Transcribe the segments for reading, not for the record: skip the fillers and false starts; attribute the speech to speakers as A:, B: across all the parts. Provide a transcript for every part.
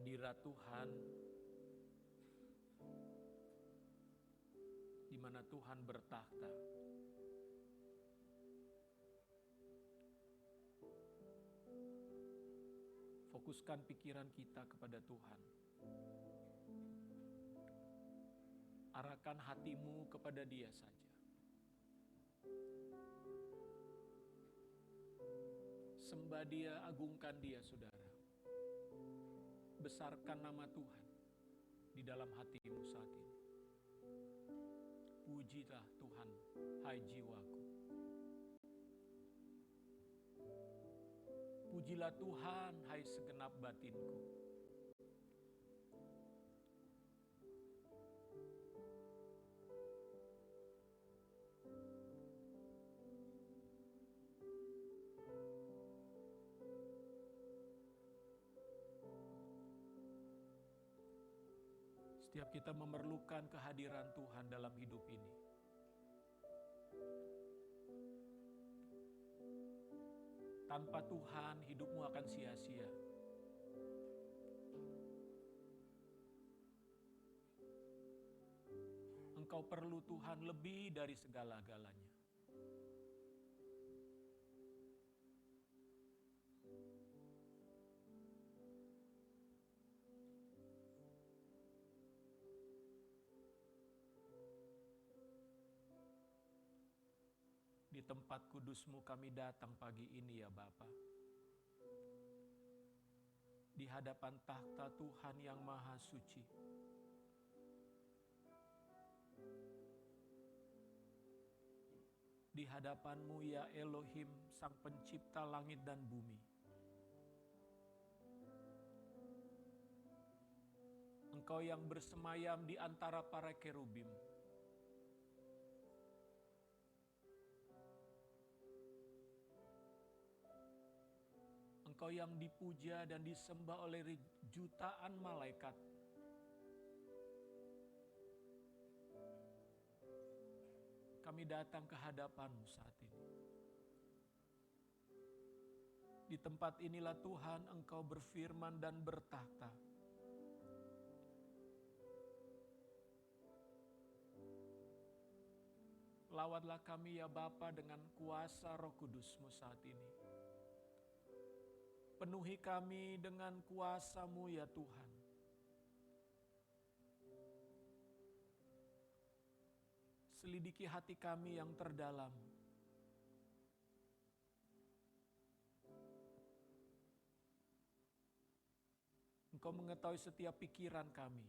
A: hadirat Tuhan, di mana Tuhan bertakhta. Fokuskan pikiran kita kepada Tuhan. Arahkan hatimu kepada Dia saja. Sembah Dia, agungkan Dia, saudara. Besarkan nama Tuhan di dalam hatimu saat ini. Pujilah Tuhan, hai jiwaku. Pujilah Tuhan, hai segenap batinku. Setiap kita memerlukan kehadiran Tuhan dalam hidup ini. Tanpa Tuhan, hidupmu akan sia-sia. Engkau perlu Tuhan lebih dari segala-galanya. Di tempat kudus-Mu kami datang pagi ini ya Bapa. Di hadapan takhta Tuhan yang Maha Suci. Di hadapan-Mu ya Elohim, Sang Pencipta langit dan bumi. Engkau yang bersemayam di antara para kerubim. Engkau yang dipuja dan disembah oleh jutaan malaikat. Kami datang ke hadapan-Mu saat ini. Di tempat inilah Tuhan Engkau berfirman dan bertakhta. Lawatlah kami ya Bapa dengan kuasa Roh Kudus-Mu saat ini. Penuhi kami dengan kuasa-Mu ya Tuhan. Selidiki hati kami yang terdalam. Engkau mengetahui setiap pikiran kami.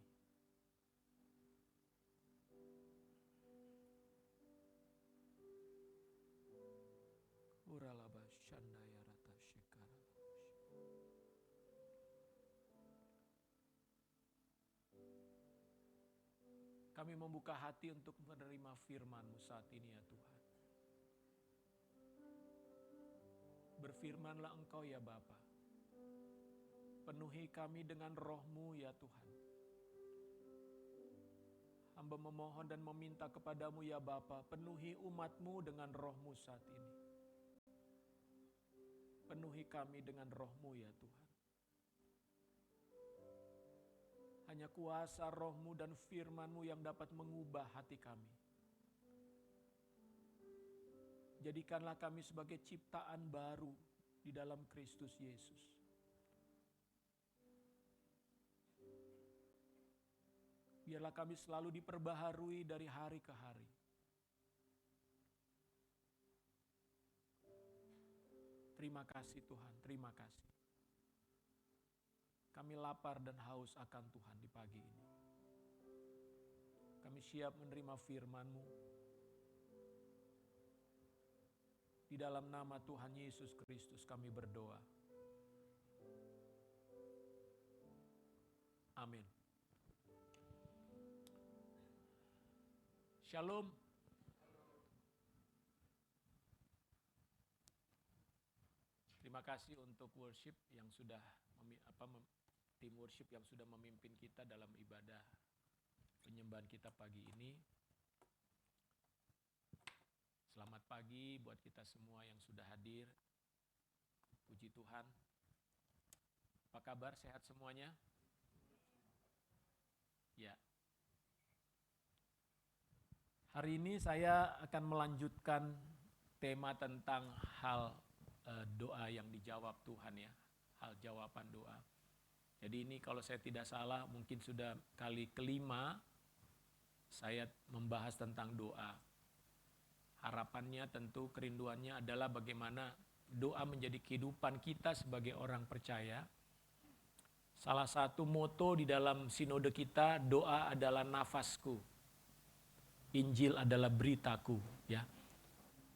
A: Uralaba shandaya rata shikara. Kami membuka hati untuk menerima firman-Mu saat ini ya Tuhan. Berfirmanlah Engkau ya Bapa. Penuhi kami dengan Roh-Mu ya Tuhan. Hamba memohon dan meminta kepadamu ya Bapa, penuhi umat-Mu dengan Roh-Mu saat ini. Penuhi kami dengan Roh-Mu ya Tuhan. Hanya kuasa Roh-Mu dan firman-Mu yang dapat mengubah hati kami. Jadikanlah kami sebagai ciptaan baru di dalam Kristus Yesus. Biarlah kami selalu diperbaharui dari hari ke hari. Terima kasih Tuhan, terima kasih. Kami lapar dan haus akan Tuhan di pagi ini. Kami siap menerima firman-Mu. Di dalam nama Tuhan Yesus Kristus kami berdoa. Amin. Shalom. Terima kasih untuk worship yang sudah tim worship yang sudah memimpin kita dalam ibadah penyembahan kita pagi ini. Selamat pagi buat kita semua yang sudah hadir. Puji Tuhan. Apa kabar, sehat semuanya? Ya. Hari ini saya akan melanjutkan tema tentang hal doa yang dijawab Tuhan ya. Hal jawaban doa. Jadi ini kalau saya tidak salah mungkin sudah kali kelima saya membahas tentang doa. Harapannya tentu kerinduannya adalah bagaimana doa menjadi kehidupan kita sebagai orang percaya. Salah satu moto di dalam sinode kita, doa adalah nafasku. Injil adalah beritaku, ya.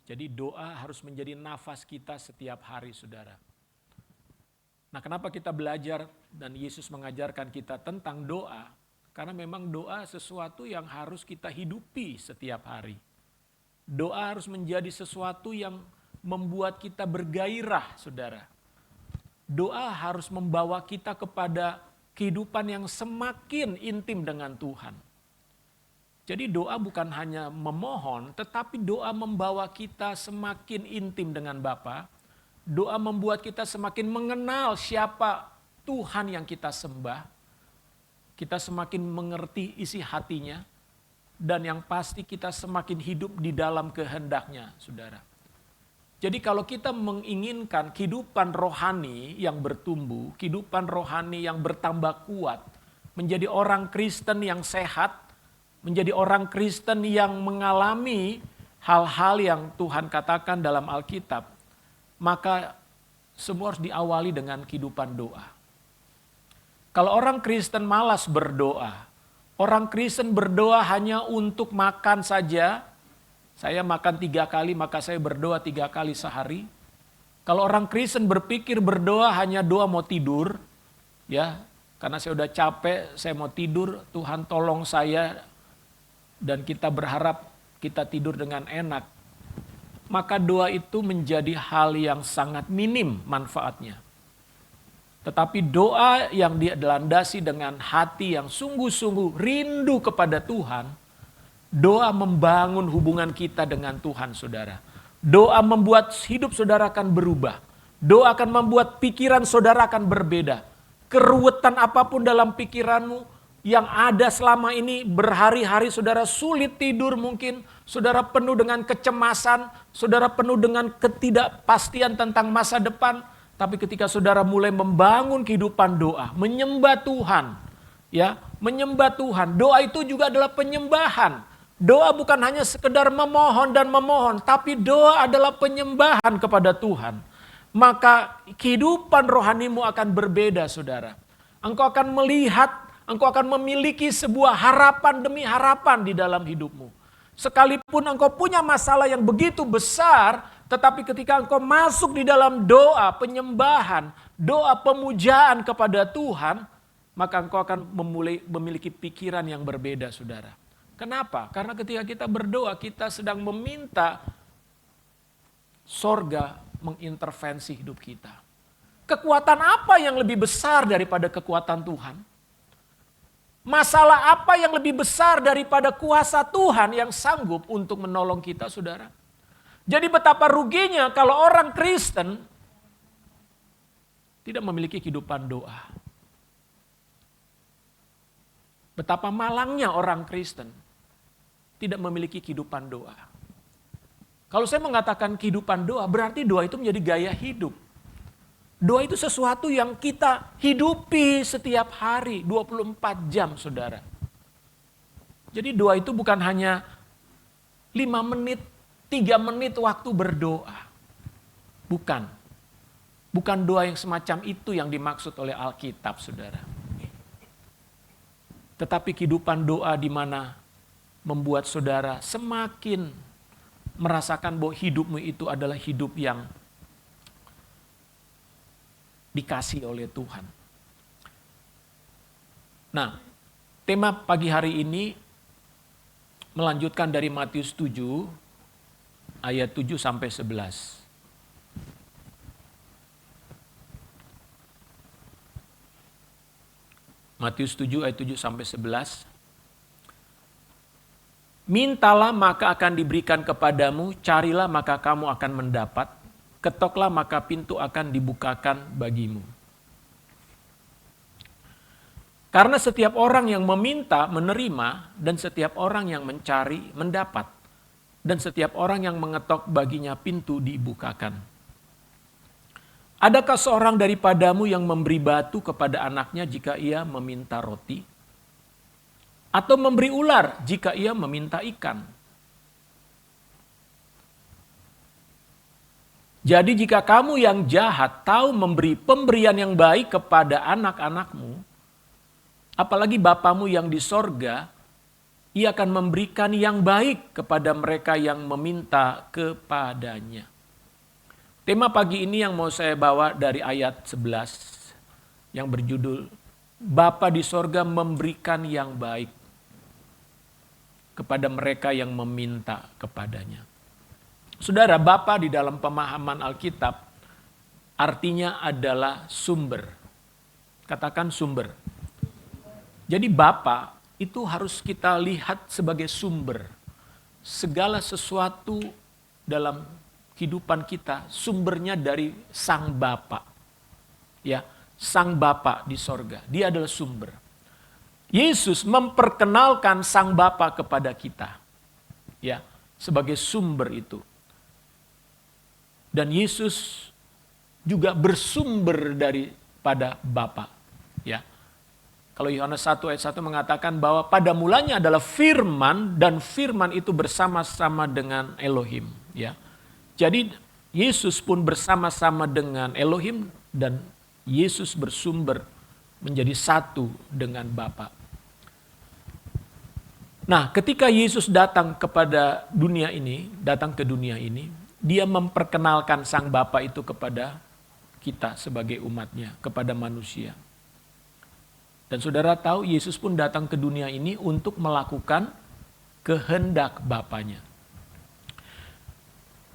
A: Jadi doa harus menjadi nafas kita setiap hari, Saudara. Nah, kenapa kita belajar dan Yesus mengajarkan kita tentang doa? Karena memang doa sesuatu yang harus kita hidupi setiap hari. Doa harus menjadi sesuatu yang membuat kita bergairah, Saudara. Doa harus membawa kita kepada kehidupan yang semakin intim dengan Tuhan. Jadi doa bukan hanya memohon, tetapi doa membawa kita semakin intim dengan Bapa. Doa membuat kita semakin mengenal siapa Tuhan yang kita sembah. Kita semakin mengerti isi hatinya. Dan yang pasti kita semakin hidup di dalam kehendaknya, Saudara. Jadi kalau kita menginginkan kehidupan rohani yang bertumbuh, kehidupan rohani yang bertambah kuat, menjadi orang Kristen yang sehat, menjadi orang Kristen yang mengalami hal-hal yang Tuhan katakan dalam Alkitab, maka semua harus diawali dengan kehidupan doa. Kalau orang Kristen malas berdoa, orang Kristen berdoa hanya untuk makan saja, saya makan 3 kali maka saya berdoa 3 kali sehari. Kalau orang Kristen berpikir berdoa hanya doa mau tidur, ya karena saya udah capek, saya mau tidur, Tuhan tolong saya, dan kita berharap kita tidur dengan enak, maka doa itu menjadi hal yang sangat minim manfaatnya. Tetapi doa yang dilandasi dengan hati yang sungguh-sungguh rindu kepada Tuhan, doa membangun hubungan kita dengan Tuhan, Saudara. Doa membuat hidup saudara akan berubah. Doa akan membuat pikiran saudara akan berbeda. Keruwetan apapun dalam pikiranmu yang ada selama ini berhari-hari saudara sulit tidur mungkin, saudara penuh dengan kecemasan, saudara penuh dengan ketidakpastian tentang masa depan. Tapi ketika saudara mulai membangun kehidupan doa, menyembah Tuhan, ya, menyembah Tuhan. Doa itu juga adalah penyembahan. Doa bukan hanya sekedar memohon dan memohon, tapi doa adalah penyembahan kepada Tuhan. Maka kehidupan rohanimu akan berbeda, Saudara. Engkau akan melihat, engkau akan memiliki sebuah harapan demi harapan di dalam hidupmu. Sekalipun engkau punya masalah yang begitu besar, tetapi ketika engkau masuk di dalam doa penyembahan, doa pemujaan kepada Tuhan, maka engkau akan memiliki pikiran yang berbeda, Saudara. Kenapa? Karena ketika kita berdoa, kita sedang meminta sorga mengintervensi hidup kita. Kekuatan apa yang lebih besar daripada kekuatan Tuhan? Masalah apa yang lebih besar daripada kuasa Tuhan yang sanggup untuk menolong kita, Saudara? Jadi betapa ruginya kalau orang Kristen tidak memiliki kehidupan doa. Betapa malangnya orang Kristen tidak memiliki kehidupan doa. Kalau saya mengatakan kehidupan doa, berarti doa itu menjadi gaya hidup. Doa itu sesuatu yang kita hidupi setiap hari, 24 jam, Saudara. Jadi doa itu bukan hanya 5 menit, 3 menit waktu berdoa. Bukan. Bukan doa yang semacam itu yang dimaksud oleh Alkitab, Saudara. Tetapi kehidupan doa di mana membuat saudara semakin merasakan bahwa hidupmu itu adalah hidup yang dikasihi oleh Tuhan. Nah, tema pagi hari ini melanjutkan dari Matius 7 ayat 7 sampai 11. Matius 7 ayat 7 sampai 11. Mintalah maka akan diberikan kepadamu, carilah maka kamu akan mendapat, ketoklah maka pintu akan dibukakan bagimu. Karena setiap orang yang meminta menerima, dan setiap orang yang mencari mendapat, dan setiap orang yang mengetok baginya pintu dibukakan. Adakah seorang daripadamu yang memberi batu kepada anaknya jika ia meminta roti? Atau memberi ular jika ia meminta ikan? Jadi jika kamu yang jahat tahu memberi pemberian yang baik kepada anak-anakmu, apalagi Bapamu yang di sorga, ia akan memberikan yang baik kepada mereka yang meminta kepadanya. Tema pagi ini yang mau saya bawa dari ayat 11 yang berjudul Bapa di sorga memberikan yang baik kepada mereka yang meminta kepadanya. Saudara, Bapa di dalam pemahaman Alkitab artinya adalah sumber. Katakan sumber. Jadi Bapa itu harus kita lihat sebagai sumber. Segala sesuatu dalam kehidupan kita sumbernya dari Sang Bapa. Ya, Sang Bapa di sorga. Dia adalah sumber. Yesus memperkenalkan Sang Bapa kepada kita. Ya, sebagai sumber itu. Dan Yesus juga bersumber daripada Bapa. Ya. Kalau Yohanes 1 ayat 1 mengatakan bahwa pada mulanya adalah firman, dan firman itu bersama-sama dengan Elohim. Ya. Jadi Yesus pun bersama-sama dengan Elohim, dan Yesus bersumber menjadi satu dengan Bapa. Nah, ketika Yesus datang ke dunia ini, dia memperkenalkan Sang Bapa itu kepada kita sebagai umatnya, kepada manusia. Dan saudara tahu Yesus pun datang ke dunia ini untuk melakukan kehendak Bapanya.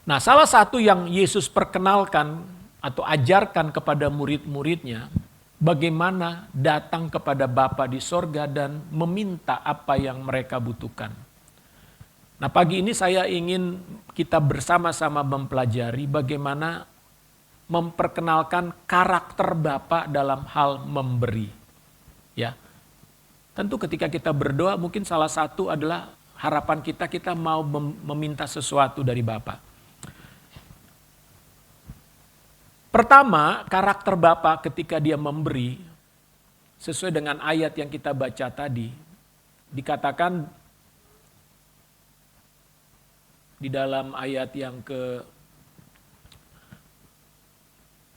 A: Nah, salah satu yang Yesus perkenalkan atau ajarkan kepada murid-muridnya, bagaimana datang kepada Bapa di sorga dan meminta apa yang mereka butuhkan. Nah, pagi ini saya ingin kita bersama-sama mempelajari bagaimana memperkenalkan karakter Bapa dalam hal memberi. Ya. Tentu ketika kita berdoa mungkin salah satu adalah harapan kita mau meminta sesuatu dari Bapa. Pertama, karakter Bapa ketika dia memberi, sesuai dengan ayat yang kita baca tadi, dikatakan di dalam ayat yang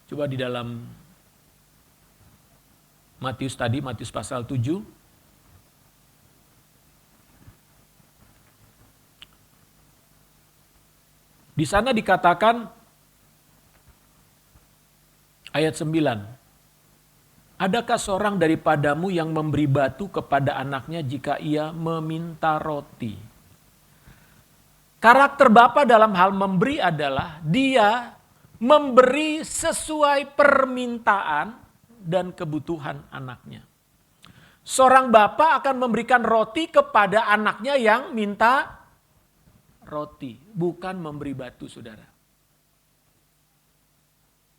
A: coba di dalam Matius tadi, Matius pasal 7. Di sana dikatakan ayat 9. Adakah seorang daripadamu yang memberi batu kepada anaknya jika ia meminta roti? Karakter Bapa dalam hal memberi adalah dia memberi sesuai permintaan dan kebutuhan anaknya. Seorang bapa akan memberikan roti kepada anaknya yang minta roti, bukan memberi batu, saudara.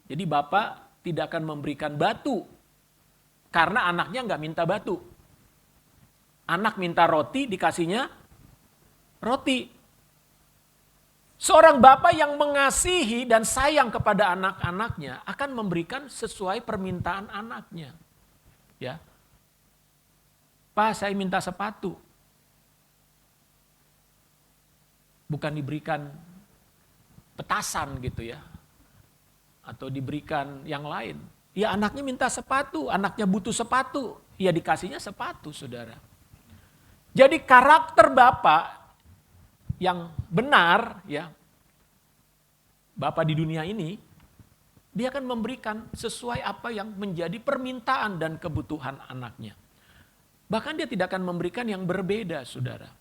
A: Jadi bapak tidak akan memberikan batu karena anaknya nggak minta batu. Anak minta roti, dikasihnya roti. Seorang bapak yang mengasihi dan sayang kepada anak-anaknya akan memberikan sesuai permintaan anaknya. Ya. Pak, saya minta sepatu. Bukan diberikan petasan gitu ya. Atau diberikan yang lain. Ya, anaknya minta sepatu, anaknya butuh sepatu. Ya, dikasihnya sepatu, saudara. Jadi karakter bapak yang benar, ya, Bapa di dunia ini, dia akan memberikan sesuai apa yang menjadi permintaan dan kebutuhan anaknya. Bahkan dia tidak akan memberikan yang berbeda, saudara.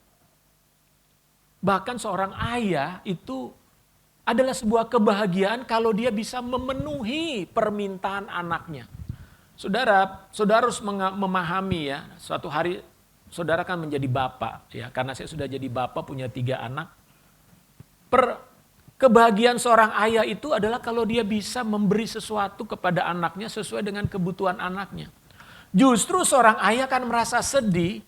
A: Bahkan seorang ayah itu adalah sebuah kebahagiaan kalau dia bisa memenuhi permintaan anaknya. Saudara harus memahami ya, suatu hari saudara kan menjadi bapak, ya, karena saya sudah jadi bapak punya 3 anak. Kebahagiaan seorang ayah itu adalah kalau dia bisa memberi sesuatu kepada anaknya sesuai dengan kebutuhan anaknya. Justru seorang ayah kan merasa sedih,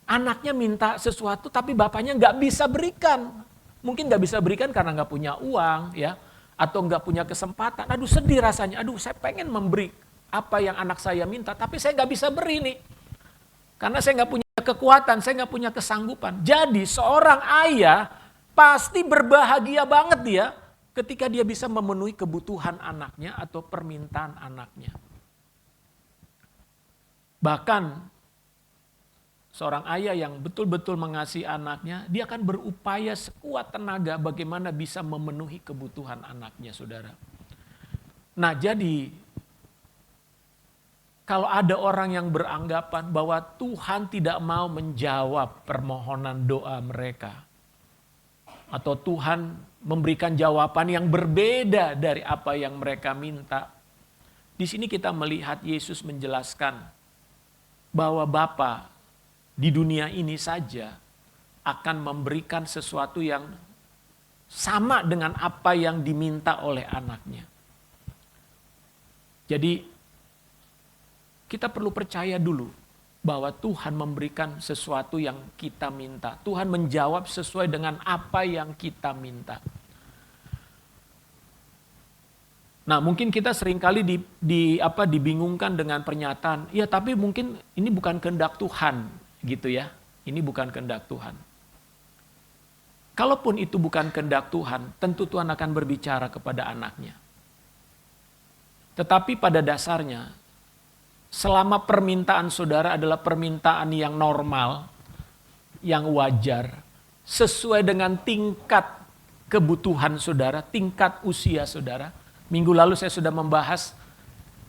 A: anaknya minta sesuatu tapi bapaknya nggak bisa berikan. Mungkin nggak bisa berikan karena nggak punya uang, ya, atau nggak punya kesempatan. Aduh sedih rasanya, aduh saya pengen memberi apa yang anak saya minta, tapi saya nggak bisa beri nih. Karena saya nggak punya kekuatan, saya nggak punya kesanggupan. Jadi seorang ayah pasti berbahagia banget dia ketika dia bisa memenuhi kebutuhan anaknya atau permintaan anaknya. Bahkan seorang ayah yang betul-betul mengasihi anaknya, dia akan berupaya sekuat tenaga bagaimana bisa memenuhi kebutuhan anaknya, saudara. Nah, jadi kalau ada orang yang beranggapan bahwa Tuhan tidak mau menjawab permohonan doa mereka, atau Tuhan memberikan jawaban yang berbeda dari apa yang mereka minta, di sini kita melihat Yesus menjelaskan bahwa Bapa di dunia ini saja akan memberikan sesuatu yang sama dengan apa yang diminta oleh anaknya. Jadi kita perlu percaya dulu bahwa Tuhan memberikan sesuatu yang kita minta. Tuhan menjawab sesuai dengan apa yang kita minta. Nah, mungkin kita seringkali dibingungkan dengan pernyataan, ya tapi mungkin ini bukan kehendak Tuhan, gitu ya. Ini bukan kehendak Tuhan. Kalaupun itu bukan kehendak Tuhan, tentu Tuhan akan berbicara kepada anaknya. Tetapi pada dasarnya, selama permintaan saudara adalah permintaan yang normal, yang wajar, sesuai dengan tingkat kebutuhan saudara, tingkat usia saudara. Minggu lalu saya sudah membahas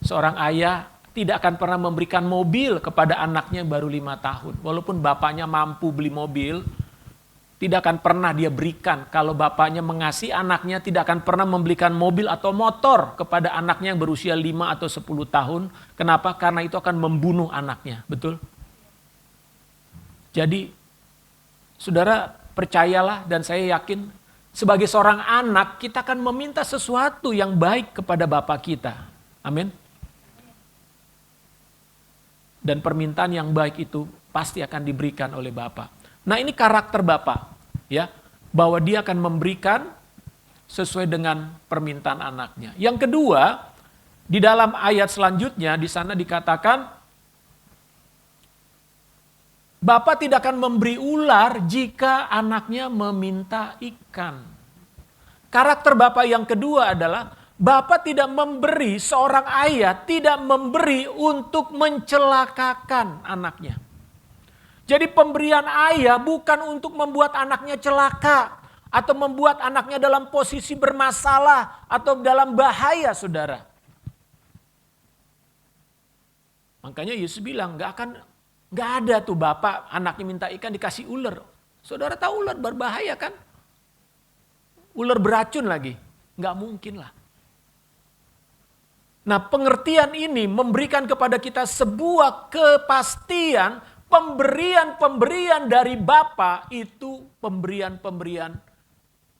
A: seorang ayah tidak akan pernah memberikan mobil kepada anaknya yang baru 5 tahun. Walaupun bapaknya mampu beli mobil, tidak akan pernah dia berikan. Kalau bapaknya mengasihi anaknya, tidak akan pernah membelikan mobil atau motor kepada anaknya yang berusia 5 atau 10 tahun. Kenapa? Karena itu akan membunuh anaknya. Betul? Jadi, saudara percayalah dan saya yakin, sebagai seorang anak, kita akan meminta sesuatu yang baik kepada Bapa kita. Amin. Dan permintaan yang baik itu pasti akan diberikan oleh Bapa. Nah, ini karakter Bapa, ya, bahwa dia akan memberikan sesuai dengan permintaan anaknya. Yang kedua, di dalam ayat selanjutnya di sana dikatakan Bapa tidak akan memberi ular jika anaknya meminta ikan. Karakter Bapa yang kedua adalah Bapa tidak memberi, seorang ayah tidak memberi untuk mencelakakan anaknya. Jadi pemberian ayah bukan untuk membuat anaknya celaka atau membuat anaknya dalam posisi bermasalah atau dalam bahaya, saudara. Makanya Yesus bilang nggak ada tuh bapak anaknya minta ikan dikasih ular. Saudara tahu ular berbahaya kan? Ular beracun lagi. Nggak mungkin lah. Nah, pengertian ini memberikan kepada kita sebuah kepastian pemberian-pemberian dari Bapa itu pemberian-pemberian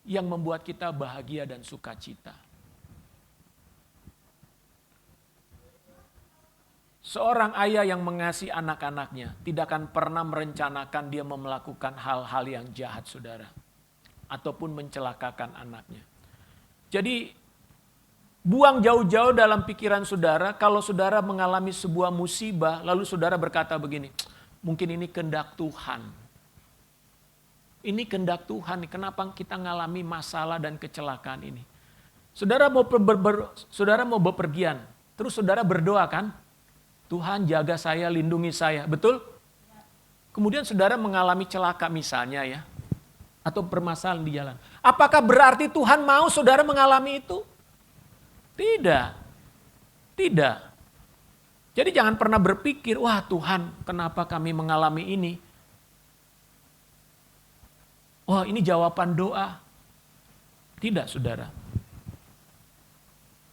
A: yang membuat kita bahagia dan sukacita. Seorang ayah yang mengasihi anak-anaknya tidak akan pernah merencanakan dia melakukan hal-hal yang jahat, saudara. Ataupun mencelakakan anaknya. Jadi, buang jauh-jauh dalam pikiran saudara, kalau saudara mengalami sebuah musibah, lalu saudara berkata begini, mungkin ini kehendak Tuhan. Ini kehendak Tuhan, kenapa kita mengalami masalah dan kecelakaan ini. Saudara mau bepergian, terus saudara berdoa kan? Tuhan jaga saya, lindungi saya, betul? Kemudian saudara mengalami celaka misalnya ya, atau permasalahan di jalan. Apakah berarti Tuhan mau saudara mengalami itu? Tidak. Tidak. Jadi jangan pernah berpikir, wah Tuhan kenapa kami mengalami ini? Wah ini jawaban doa. Tidak, saudara.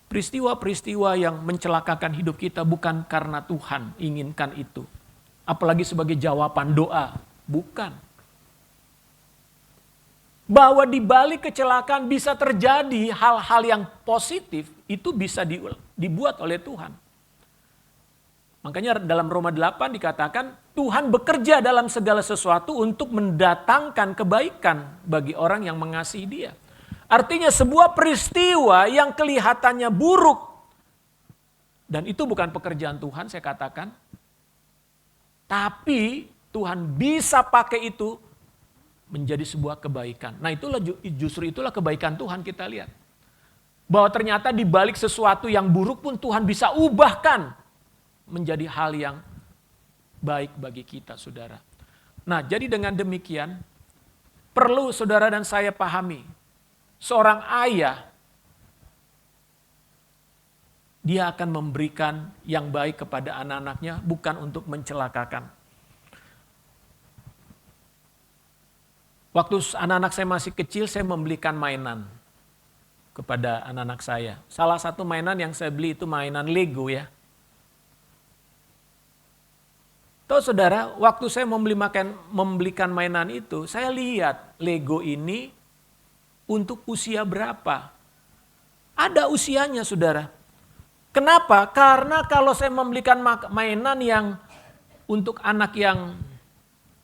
A: Peristiwa-peristiwa yang mencelakakan hidup kita bukan karena Tuhan inginkan itu. Apalagi sebagai jawaban doa. Bukan. Bahwa di balik kecelakaan bisa terjadi hal-hal yang positif, itu bisa dibuat oleh Tuhan. Makanya dalam Roma 8 dikatakan Tuhan bekerja dalam segala sesuatu untuk mendatangkan kebaikan bagi orang yang mengasihi Dia. Artinya sebuah peristiwa yang kelihatannya buruk, dan itu bukan pekerjaan Tuhan, saya katakan. Tapi Tuhan bisa pakai itu menjadi sebuah kebaikan. Nah, justru itulah kebaikan Tuhan, kita lihat. Bahwa ternyata di balik sesuatu yang buruk pun Tuhan bisa ubahkan menjadi hal yang baik bagi kita, saudara. Nah, jadi dengan demikian perlu saudara dan saya pahami, seorang ayah dia akan memberikan yang baik kepada anak-anaknya, bukan untuk mencelakakan. Waktu anak-anak saya masih kecil, saya membelikan mainan kepada anak-anak saya. Salah satu mainan yang saya beli itu mainan Lego ya. Tahu saudara, waktu saya membelikan mainan itu, saya lihat Lego ini untuk usia berapa. Ada usianya, saudara. Kenapa? Karena kalau saya membelikan mainan yang untuk anak yang,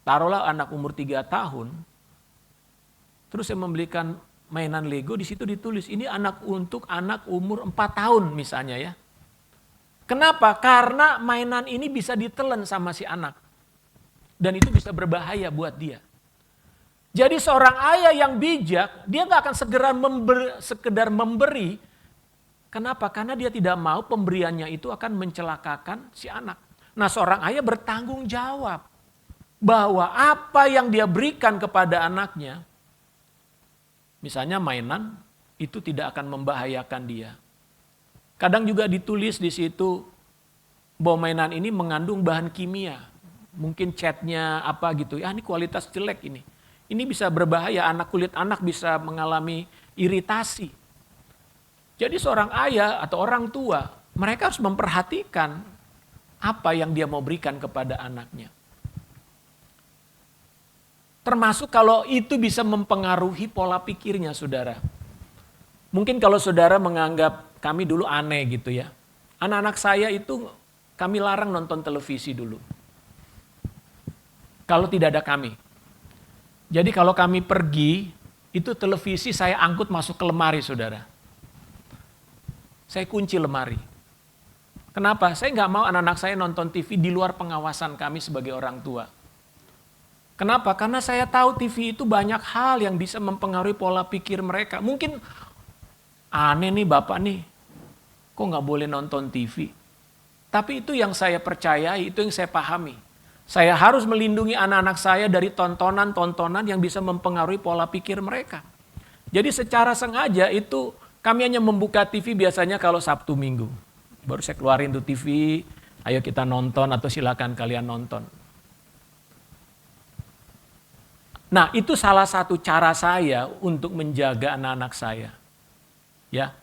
A: taruhlah anak umur 3 tahun, terus saya membelikan mainan Lego, di situ ditulis, ini untuk anak umur 4 tahun misalnya ya. Kenapa? Karena mainan ini bisa ditelan sama si anak. Dan itu bisa berbahaya buat dia. Jadi seorang ayah yang bijak, dia gak akan sekedar memberi. Kenapa? Karena dia tidak mau pemberiannya itu akan mencelakakan si anak. Nah, seorang ayah bertanggung jawab bahwa apa yang dia berikan kepada anaknya, misalnya mainan, itu tidak akan membahayakan dia. Kadang juga ditulis di situ bahwa mainan ini mengandung bahan kimia. Mungkin catnya apa gitu. Ya, ini kualitas jelek ini. Ini bisa berbahaya, kulit anak bisa mengalami iritasi. Jadi seorang ayah atau orang tua, mereka harus memperhatikan apa yang dia mau berikan kepada anaknya. Termasuk kalau itu bisa mempengaruhi pola pikirnya, saudara. Mungkin kalau saudara menganggap kami dulu aneh gitu ya. Anak-anak saya itu kami larang nonton televisi dulu. Kalau tidak ada kami. Jadi kalau kami pergi, itu televisi saya angkut masuk ke lemari, saudara. Saya kunci lemari. Kenapa? Saya nggak mau anak-anak saya nonton TV di luar pengawasan kami sebagai orang tua. Kenapa? Karena saya tahu TV itu banyak hal yang bisa mempengaruhi pola pikir mereka. Mungkin aneh nih Bapak nih, kok nggak boleh nonton TV? Tapi itu yang saya percayai, itu yang saya pahami. Saya harus melindungi anak-anak saya dari tontonan-tontonan yang bisa mempengaruhi pola pikir mereka. Jadi secara sengaja itu kami hanya membuka TV biasanya kalau Sabtu Minggu. Baru saya keluarin tuh TV, ayo kita nonton atau silakan kalian nonton. Nah, itu salah satu cara saya untuk menjaga anak-anak saya. Ya.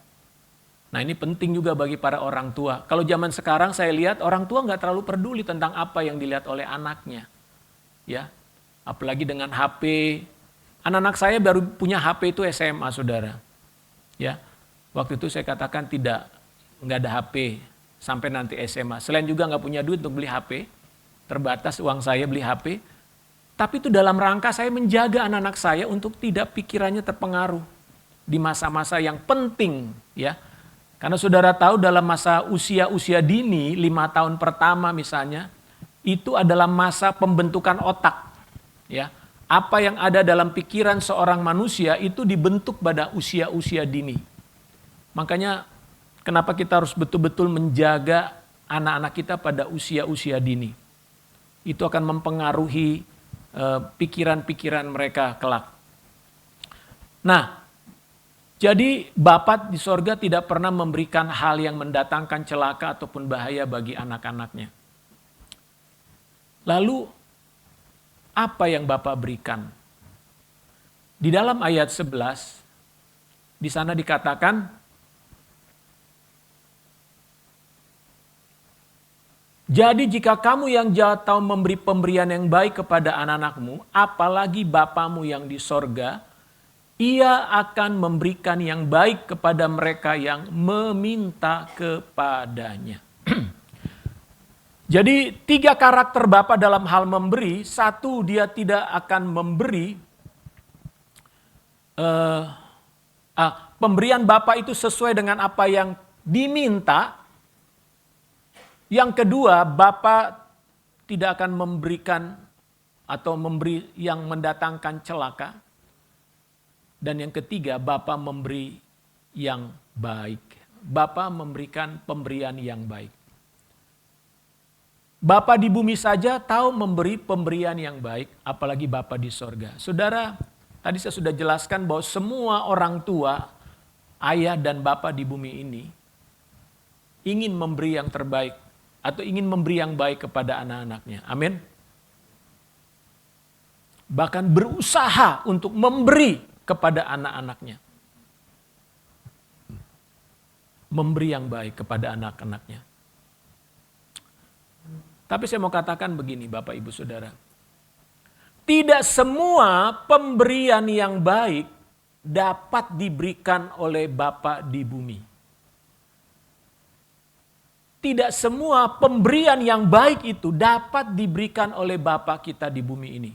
A: Nah, ini penting juga bagi para orang tua. Kalau zaman sekarang saya lihat orang tua nggak terlalu peduli tentang apa yang dilihat oleh anaknya. Ya. Apalagi dengan HP. Anak-anak saya baru punya HP itu SMA, saudara. Ya. Waktu itu saya katakan nggak ada HP sampai nanti SMA. Selain juga nggak punya duit untuk beli HP, terbatas uang saya beli HP. Tapi itu dalam rangka saya menjaga anak-anak saya untuk tidak pikirannya terpengaruh di masa-masa yang penting, ya. Karena saudara tahu dalam masa usia dini, 5 tahun pertama misalnya, itu adalah masa pembentukan otak, ya. Apa yang ada dalam pikiran seorang manusia itu dibentuk pada usia dini. Makanya kenapa kita harus betul-betul menjaga anak-anak kita pada usia dini. Itu akan mempengaruhi pikiran-pikiran mereka kelak. Nah, jadi Bapa di sorga tidak pernah memberikan hal yang mendatangkan celaka ataupun bahaya bagi anak-anaknya. Lalu, apa yang Bapa berikan? Di dalam ayat 11, di sana dikatakan, jadi jika kamu yang jahat tahu memberi pemberian yang baik kepada anak-anakmu, apalagi Bapamu yang di sorga, Ia akan memberikan yang baik kepada mereka yang meminta kepadanya. Jadi 3 karakter Bapa dalam hal memberi. Satu, dia tidak akan memberi, pemberian Bapa itu sesuai dengan apa yang diminta. Yang kedua, Bapa tidak akan memberikan atau memberi yang mendatangkan celaka. Dan yang ketiga, Bapa memberi yang baik. Bapa memberikan pemberian yang baik. Bapa di bumi saja tahu memberi pemberian yang baik, apalagi Bapa di sorga. Saudara, tadi saya sudah jelaskan bahwa semua orang tua, ayah dan Bapa di bumi ini ingin memberi yang terbaik atau ingin memberi yang baik kepada anak-anaknya. Amin. Bahkan berusaha untuk memberi kepada anak-anaknya. Memberi yang baik kepada anak-anaknya. Tapi saya mau katakan begini Bapak Ibu Saudara. Tidak semua pemberian yang baik dapat diberikan oleh Bapa di bumi. Tidak semua pemberian yang baik itu dapat diberikan oleh Bapa kita di bumi ini.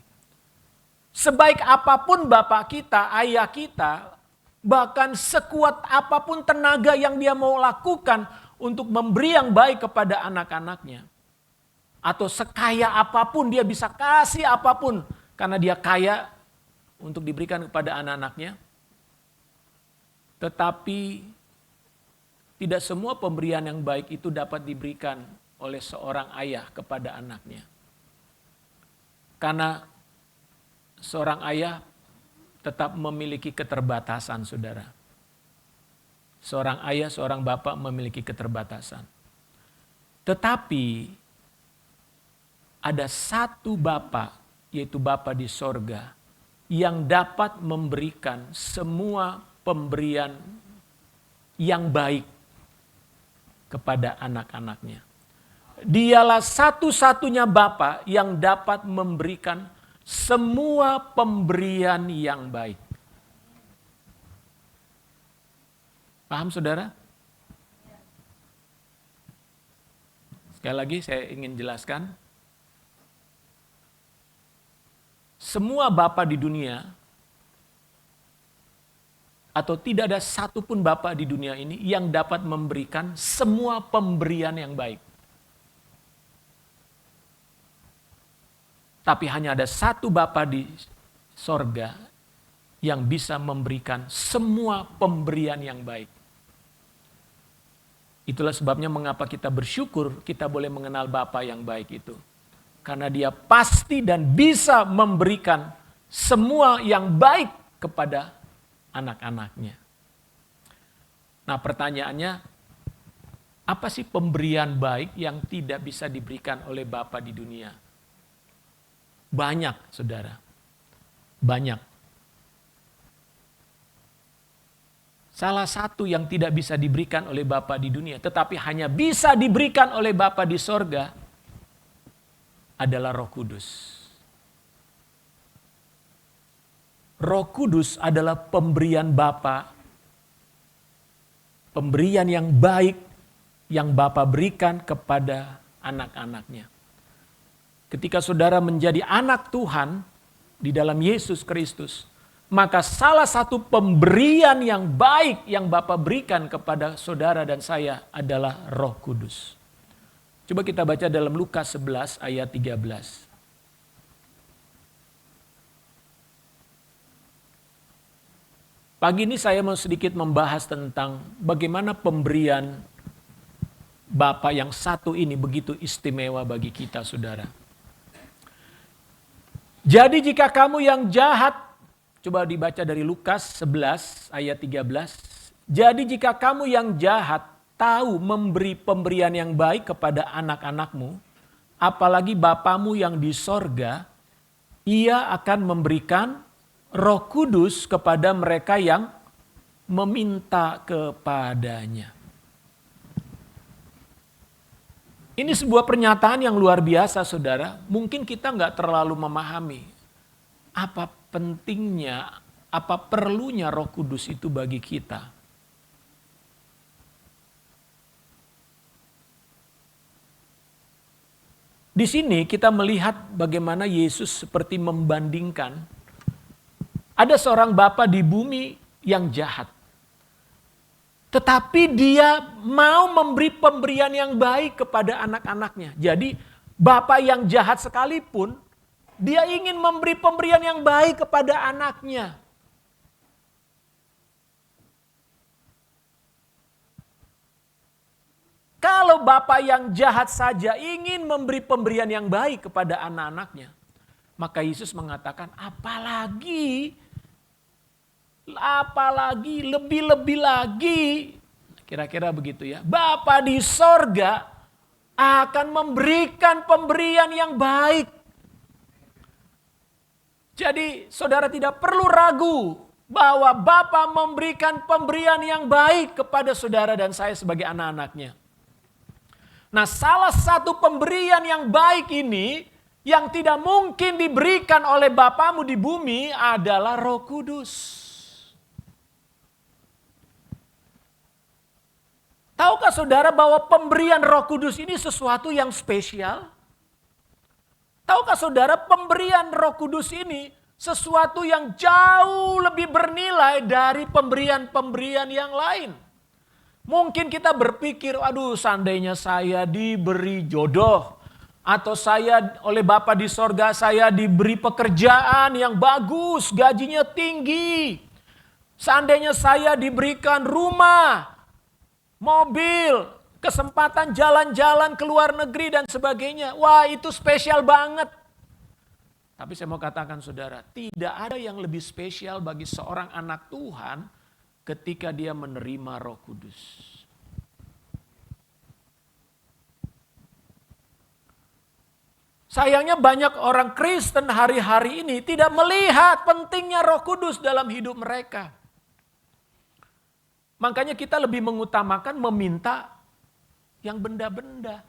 A: Sebaik apapun Bapa kita, ayah kita, bahkan sekuat apapun tenaga yang dia mau lakukan untuk memberi yang baik kepada anak-anaknya. Atau sekaya apapun dia bisa kasih apapun karena dia kaya untuk diberikan kepada anak-anaknya. Tetapi tidak semua pemberian yang baik itu dapat diberikan oleh seorang ayah kepada anaknya. Karena seorang ayah tetap memiliki keterbatasan, saudara. Seorang ayah, seorang bapak memiliki keterbatasan. Tetapi ada satu Bapa, yaitu Bapa di sorga, yang dapat memberikan semua pemberian yang baik kepada anak-anaknya. Dialah satu-satunya Bapa yang dapat memberikan semua pemberian yang baik. Paham saudara? Sekali lagi saya ingin jelaskan. Semua Bapa di dunia, atau tidak ada satupun Bapa di dunia ini yang dapat memberikan semua pemberian yang baik. Tapi hanya ada satu Bapa di sorga yang bisa memberikan semua pemberian yang baik. Itulah sebabnya mengapa kita bersyukur kita boleh mengenal Bapa yang baik itu. Karena dia pasti dan bisa memberikan semua yang baik kepada anak-anaknya. Nah pertanyaannya, apa sih pemberian baik yang tidak bisa diberikan oleh Bapa di dunia? Banyak, saudara. Banyak. Salah satu yang tidak bisa diberikan oleh Bapa di dunia, tetapi hanya bisa diberikan oleh Bapa di sorga, adalah Roh Kudus. Roh Kudus adalah pemberian Bapa, pemberian yang baik yang Bapa berikan kepada anak-anaknya. Ketika saudara menjadi anak Tuhan di dalam Yesus Kristus, maka salah satu pemberian yang baik yang Bapa berikan kepada saudara dan saya adalah Roh Kudus. Coba kita baca dalam Lukas 11 ayat 13. Pagi ini saya mau sedikit membahas tentang bagaimana pemberian Bapa yang satu ini begitu istimewa bagi kita, saudara. Jadi jika kamu yang jahat, coba dibaca dari Lukas 11 ayat 13. Jadi jika kamu yang jahat tahu memberi pemberian yang baik kepada anak-anakmu, apalagi Bapamu yang di sorga, ia akan memberikan Roh Kudus kepada mereka yang meminta kepadanya. Ini sebuah pernyataan yang luar biasa, saudara. Mungkin kita nggak terlalu memahami apa pentingnya, apa perlunya Roh Kudus itu bagi kita. Di sini kita melihat bagaimana Yesus seperti membandingkan ada seorang bapa di bumi yang jahat. Tetapi dia mau memberi pemberian yang baik kepada anak-anaknya. Jadi bapa yang jahat sekalipun, dia ingin memberi pemberian yang baik kepada anaknya. Kalau bapak yang jahat saja ingin memberi pemberian yang baik kepada anak-anaknya, maka Yesus mengatakan apalagi lebih-lebih lagi, kira-kira begitu ya. Bapa di sorga akan memberikan pemberian yang baik. Jadi saudara tidak perlu ragu bahwa Bapa memberikan pemberian yang baik kepada saudara dan saya sebagai anak-anaknya. Nah, salah satu pemberian yang baik ini yang tidak mungkin diberikan oleh Bapamu di bumi adalah Roh Kudus. Tahukah saudara bahwa pemberian Roh Kudus ini sesuatu yang spesial? Tahukah saudara pemberian Roh Kudus ini sesuatu yang jauh lebih bernilai dari pemberian-pemberian yang lain? Mungkin kita berpikir, aduh seandainya saya diberi jodoh. Atau saya oleh Bapa di sorga saya diberi pekerjaan yang bagus, gajinya tinggi. Seandainya saya diberikan rumah, mobil, kesempatan jalan-jalan ke luar negeri dan sebagainya. Wah itu spesial banget. Tapi saya mau katakan saudara, tidak ada yang lebih spesial bagi seorang anak Tuhan ketika dia menerima Roh Kudus. Sayangnya banyak orang Kristen hari-hari ini tidak melihat pentingnya Roh Kudus dalam hidup mereka. Makanya kita lebih mengutamakan meminta yang benda-benda.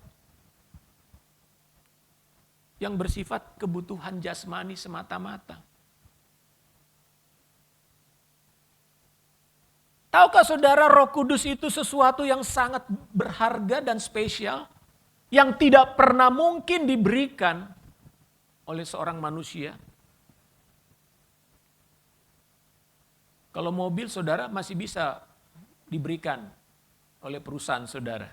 A: Yang bersifat kebutuhan jasmani semata-mata. Tahukah saudara Roh Kudus itu sesuatu yang sangat berharga dan spesial. Yang tidak pernah mungkin diberikan oleh seorang manusia. Kalau mobil saudara masih bisa diberikan oleh perusahaan saudara.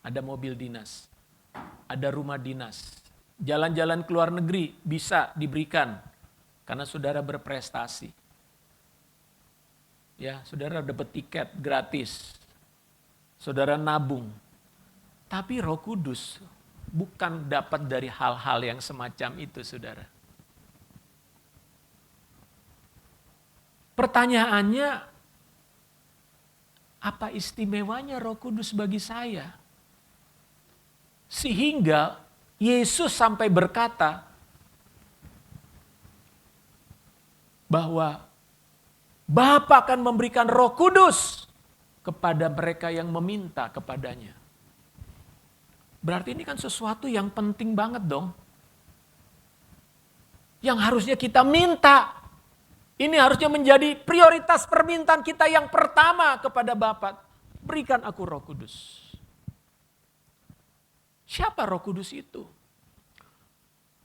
A: Ada mobil dinas, ada rumah dinas. Jalan-jalan ke luar negeri bisa diberikan karena saudara berprestasi. Ya, saudara dapat tiket gratis. Saudara nabung. Tapi Roh Kudus bukan dapat dari hal-hal yang semacam itu, saudara. Pertanyaannya, apa istimewanya Roh Kudus bagi saya? Sehingga Yesus sampai berkata bahwa Bapa akan memberikan Roh Kudus kepada mereka yang meminta kepadanya. Berarti ini kan sesuatu yang penting banget dong. Yang harusnya kita minta. Ini harusnya menjadi prioritas permintaan kita yang pertama kepada Bapa. Berikan aku Roh Kudus. Siapa Roh Kudus itu?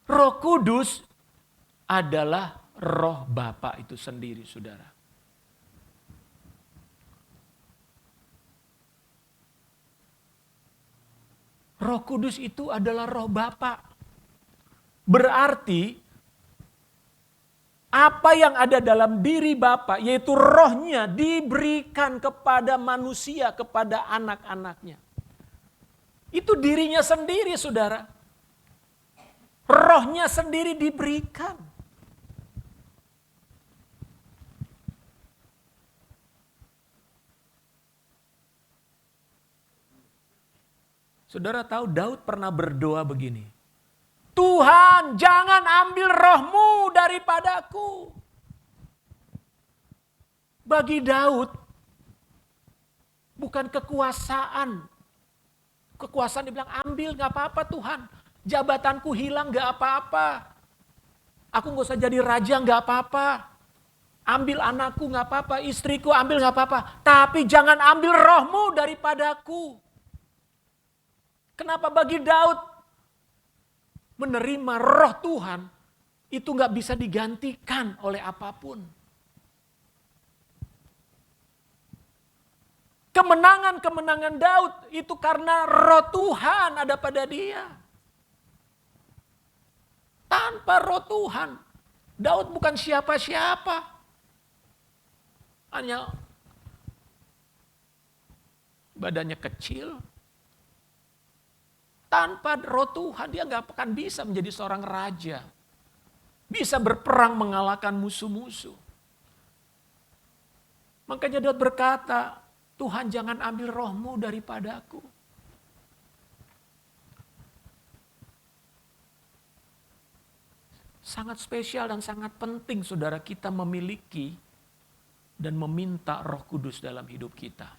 A: Roh Kudus adalah Roh Bapa itu sendiri, saudara. Roh Kudus itu adalah Roh Bapa. Berarti apa yang ada dalam diri Bapa, yaitu rohnya diberikan kepada manusia, kepada anak-anaknya. Itu dirinya sendiri, saudara. Rohnya sendiri diberikan. Saudara tahu Daud pernah berdoa begini. Tuhan jangan ambil rohmu daripadaku. Bagi Daud bukan kekuasaan. Kekuasaan dibilang ambil gak apa-apa Tuhan. Jabatanku hilang gak apa-apa. Aku gak usah jadi raja gak apa-apa. Ambil anakku gak apa-apa. Istriku ambil gak apa-apa. Tapi jangan ambil rohmu daripadaku. Kenapa bagi Daud menerima roh Tuhan, itu gak bisa digantikan oleh apapun. Kemenangan-kemenangan Daud itu karena roh Tuhan ada pada dia. Tanpa roh Tuhan, Daud bukan siapa-siapa. Hanya badannya kecil. Tanpa roh Tuhan dia gak akan bisa menjadi seorang raja. Bisa berperang mengalahkan musuh-musuh. Makanya Daud berkata, Tuhan jangan ambil rohmu daripadaku. Sangat spesial dan sangat penting saudara kita memiliki dan meminta Roh Kudus dalam hidup kita.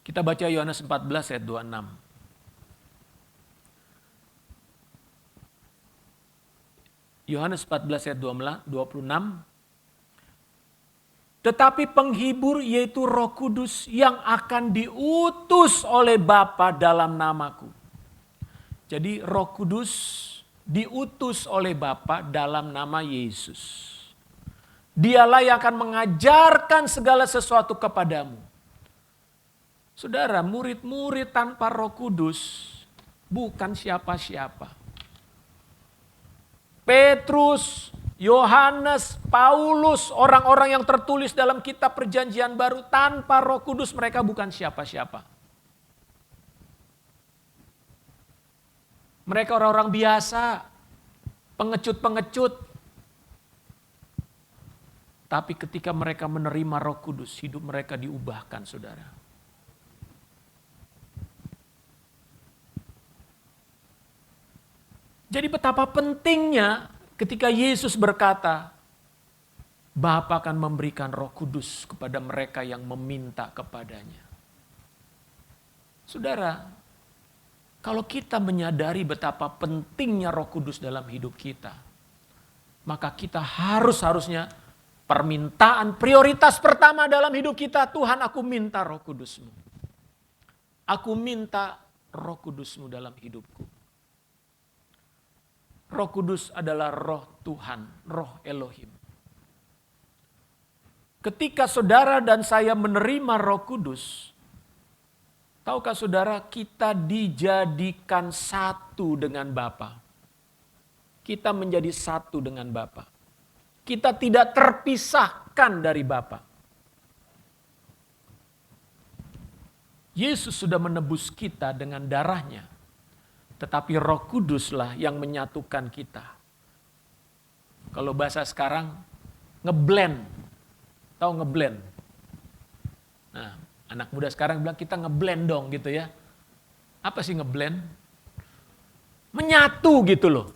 A: Kita baca Yohanes 14 ayat 26. Yohanes 14 ayat 26. Tetapi penghibur yaitu Roh Kudus yang akan diutus oleh Bapa dalam namaku. Jadi Roh Kudus diutus oleh Bapa dalam nama Yesus. Dialah yang akan mengajarkan segala sesuatu kepadamu. Saudara, murid-murid tanpa Roh Kudus bukan siapa-siapa. Petrus, Yohanes, Paulus, orang-orang yang tertulis dalam kitab Perjanjian Baru tanpa Roh Kudus mereka bukan siapa-siapa. Mereka orang-orang biasa, pengecut-pengecut. Tapi ketika mereka menerima Roh Kudus, hidup mereka diubahkan, saudara. Jadi betapa pentingnya ketika Yesus berkata, Bapa akan memberikan Roh Kudus kepada mereka yang meminta kepadanya. Saudara, kalau kita menyadari betapa pentingnya Roh Kudus dalam hidup kita, maka kita harusnya permintaan prioritas pertama dalam hidup kita, Tuhan aku minta Roh Kudus-Mu. Aku minta Roh Kudus-Mu dalam hidupku. Roh Kudus adalah roh Tuhan, roh Elohim. Ketika saudara dan saya menerima Roh Kudus, tahukah saudara kita dijadikan satu dengan Bapa. Kita menjadi satu dengan Bapa. Kita tidak terpisahkan dari Bapa. Yesus sudah menebus kita dengan darahnya. Tetapi Roh Kuduslah yang menyatukan kita. Kalau bahasa sekarang, ngeblend. Tahu ngeblend? Nah, anak muda sekarang bilang kita ngeblend dong gitu ya. Apa sih ngeblend? Menyatu gitu loh.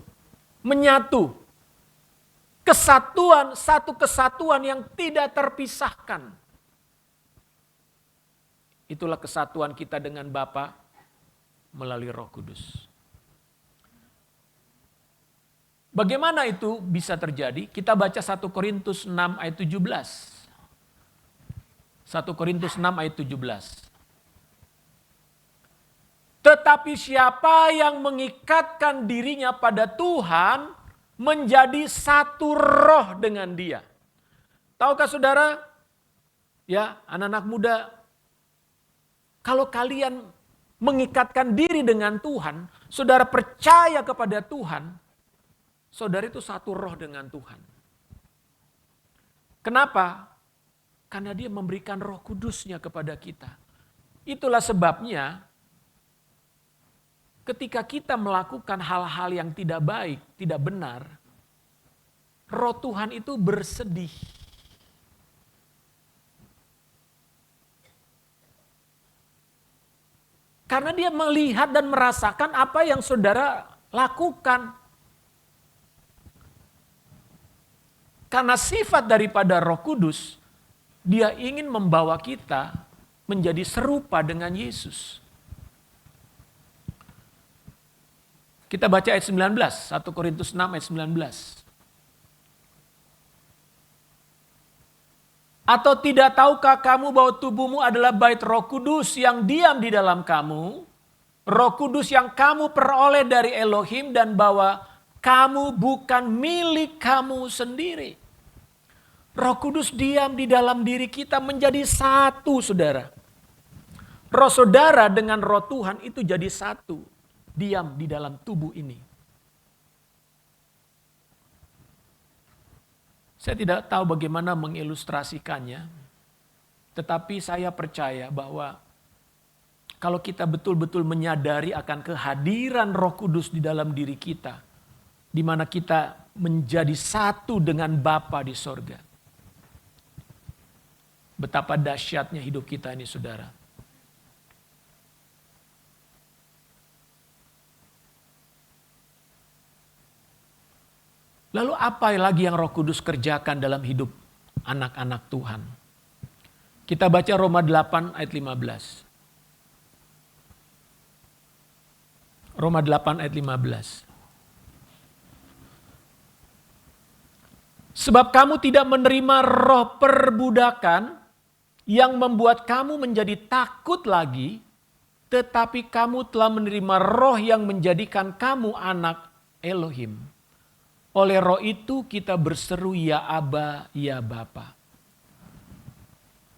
A: Menyatu. Kesatuan, satu kesatuan yang tidak terpisahkan. Itulah kesatuan kita dengan Bapa melalui Roh Kudus. Bagaimana itu bisa terjadi? Kita baca 1 Korintus 6 ayat 17. 1 Korintus 6 ayat 17. Tetapi siapa yang mengikatkan dirinya pada Tuhan menjadi satu roh dengan Dia. Tahukah saudara? Ya, anak-anak muda, kalau kalian mengikatkan diri dengan Tuhan, saudara percaya kepada Tuhan, saudara itu satu roh dengan Tuhan. Kenapa? Karena Dia memberikan Roh Kudus-Nya kepada kita. Itulah sebabnya ketika kita melakukan hal-hal yang tidak baik, tidak benar, Roh Tuhan itu bersedih. Karena Dia melihat dan merasakan apa yang saudara lakukan. Karena sifat daripada Roh Kudus, Dia ingin membawa kita menjadi serupa dengan Yesus. Kita baca ayat 19, 1 Korintus 6 ayat 19. Atau tidak tahukah kamu bahwa tubuhmu adalah bait Roh Kudus yang diam di dalam kamu? Roh Kudus yang kamu peroleh dari Elohim dan bahwa kamu bukan milik kamu sendiri. Roh Kudus diam di dalam diri kita menjadi satu, saudara. Roh saudara dengan roh Tuhan itu jadi satu. Diam di dalam tubuh ini. Saya tidak tahu bagaimana mengilustrasikannya, tetapi saya percaya bahwa kalau kita betul-betul menyadari akan kehadiran Roh Kudus di dalam diri kita, di mana kita menjadi satu dengan Bapa di sorga. Betapa dahsyatnya hidup kita ini, saudara. Lalu apa lagi yang Roh Kudus kerjakan dalam hidup anak-anak Tuhan? Kita baca Roma 8 ayat 15. Roma 8 ayat 15. Sebab kamu tidak menerima roh perbudakan yang membuat kamu menjadi takut lagi, tetapi kamu telah menerima roh yang menjadikan kamu anak Elohim. Oleh roh itu kita berseru ya Aba, ya Bapa.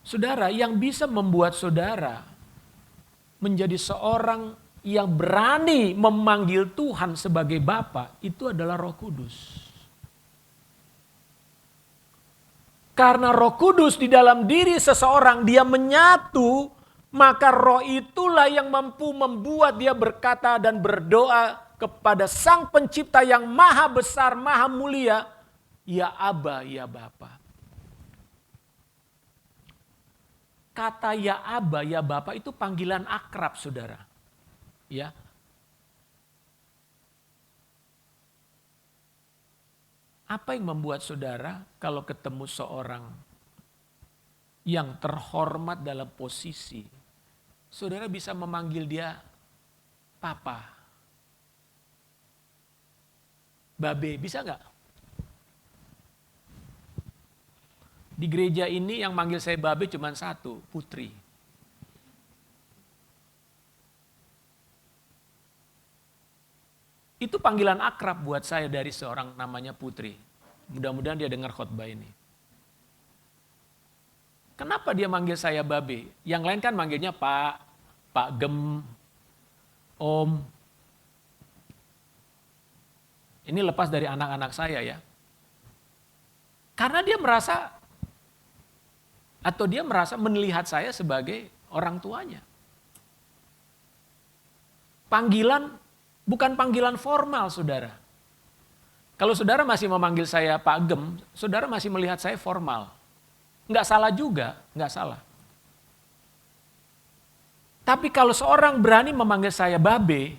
A: Saudara, yang bisa membuat saudara menjadi seorang yang berani memanggil Tuhan sebagai Bapa, itu adalah Roh Kudus. Karena Roh Kudus di dalam diri seseorang dia menyatu, maka roh itulah yang mampu membuat dia berkata dan berdoa kepada Sang Pencipta yang maha besar, maha mulia, ya Aba, ya Bapa. Kata ya Aba, ya Bapa itu panggilan akrab, saudara. Ya. Apa yang membuat saudara kalau ketemu seorang yang terhormat dalam posisi, saudara bisa memanggil dia Papa, Babe, bisa nggak? Di gereja ini yang manggil saya Babe cuma satu, Putri. Itu panggilan akrab buat saya dari seorang namanya Putri. Mudah-mudahan dia dengar khotbah ini. Kenapa dia manggil saya Babe? Yang lain kan manggilnya Pak, Pak Gem, Om. Ini lepas dari anak-anak saya ya. Karena dia merasa melihat saya sebagai orang tuanya. Panggilan bukan panggilan formal, saudara. Kalau saudara masih memanggil saya Pak Gem, saudara masih melihat saya formal. Nggak salah juga, nggak salah. Tapi kalau seorang berani memanggil saya Babe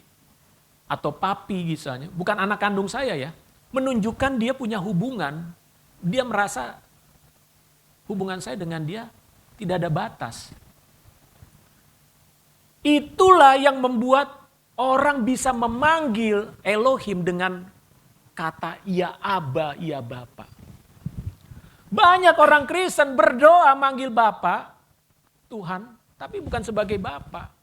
A: atau Papi misalnya, bukan anak kandung saya ya, menunjukkan dia punya hubungan, dia merasa hubungan saya dengan dia tidak ada batas. Itulah yang membuat orang bisa memanggil Elohim dengan kata ya Aba, ya Bapa. Banyak orang Kristen berdoa manggil Bapa, Tuhan, tapi bukan sebagai Bapa.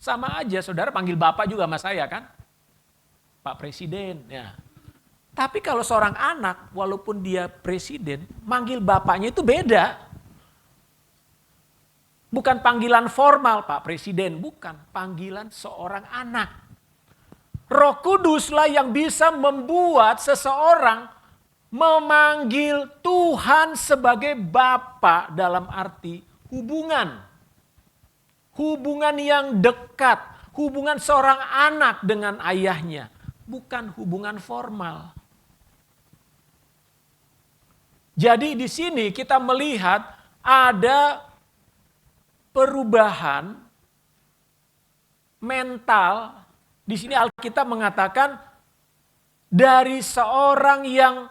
A: Sama aja saudara panggil Bapak juga sama saya kan. Pak Presiden. Ya. Tapi kalau seorang anak walaupun dia presiden, manggil bapaknya itu beda. Bukan panggilan formal Pak Presiden, bukan. Panggilan seorang anak. Roh Kuduslah yang bisa membuat seseorang memanggil Tuhan sebagai Bapa dalam arti hubungan. Hubungan yang dekat, hubungan seorang anak dengan ayahnya, bukan hubungan formal. Jadi di sini kita melihat ada perubahan mental. Di sini Alkitab mengatakan dari seorang yang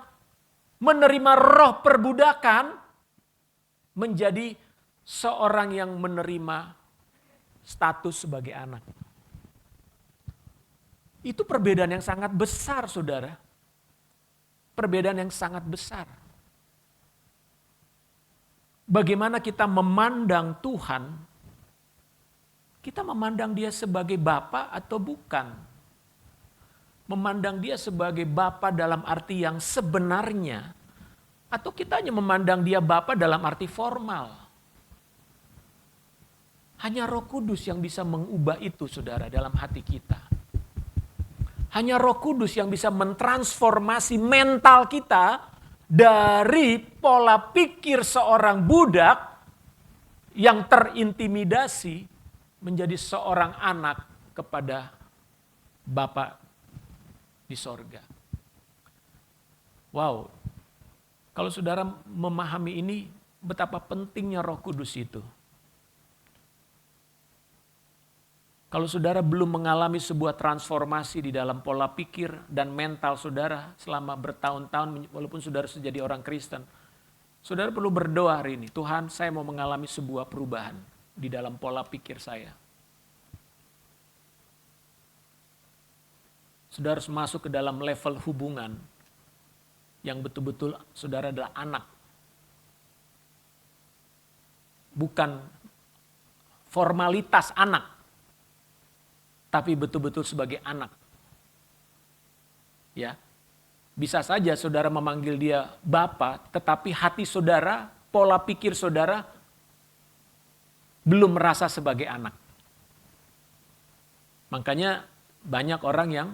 A: menerima roh perbudakan menjadi seorang yang menerima status sebagai anak. Itu perbedaan yang sangat besar, saudara. Perbedaan yang sangat besar. bagaimana kita memandang Tuhan, kita memandang dia sebagai Bapa atau bukan? Memandang dia sebagai Bapa dalam arti yang sebenarnya, atau kita hanya memandang dia Bapa dalam arti formal? Hanya Roh Kudus yang bisa mengubah itu, saudara, dalam hati kita. Hanya Roh Kudus yang bisa mentransformasi mental kita dari pola pikir seorang budak yang terintimidasi menjadi seorang anak kepada Bapa di sorga. Wow, kalau saudara memahami ini, betapa pentingnya Roh Kudus itu. Kalau saudara belum mengalami sebuah transformasi di dalam pola pikir dan mental saudara selama bertahun-tahun, walaupun saudara sudah jadi orang Kristen, saudara perlu berdoa hari ini, Tuhan, saya mau mengalami sebuah perubahan di dalam pola pikir saya. Saudara harus masuk ke dalam level hubungan yang betul-betul saudara adalah anak. Bukan formalitas anak, tapi betul-betul sebagai anak. Ya. Bisa saja saudara memanggil dia Bapa, tetapi hati saudara, pola pikir saudara belum merasa sebagai anak. Makanya banyak orang yang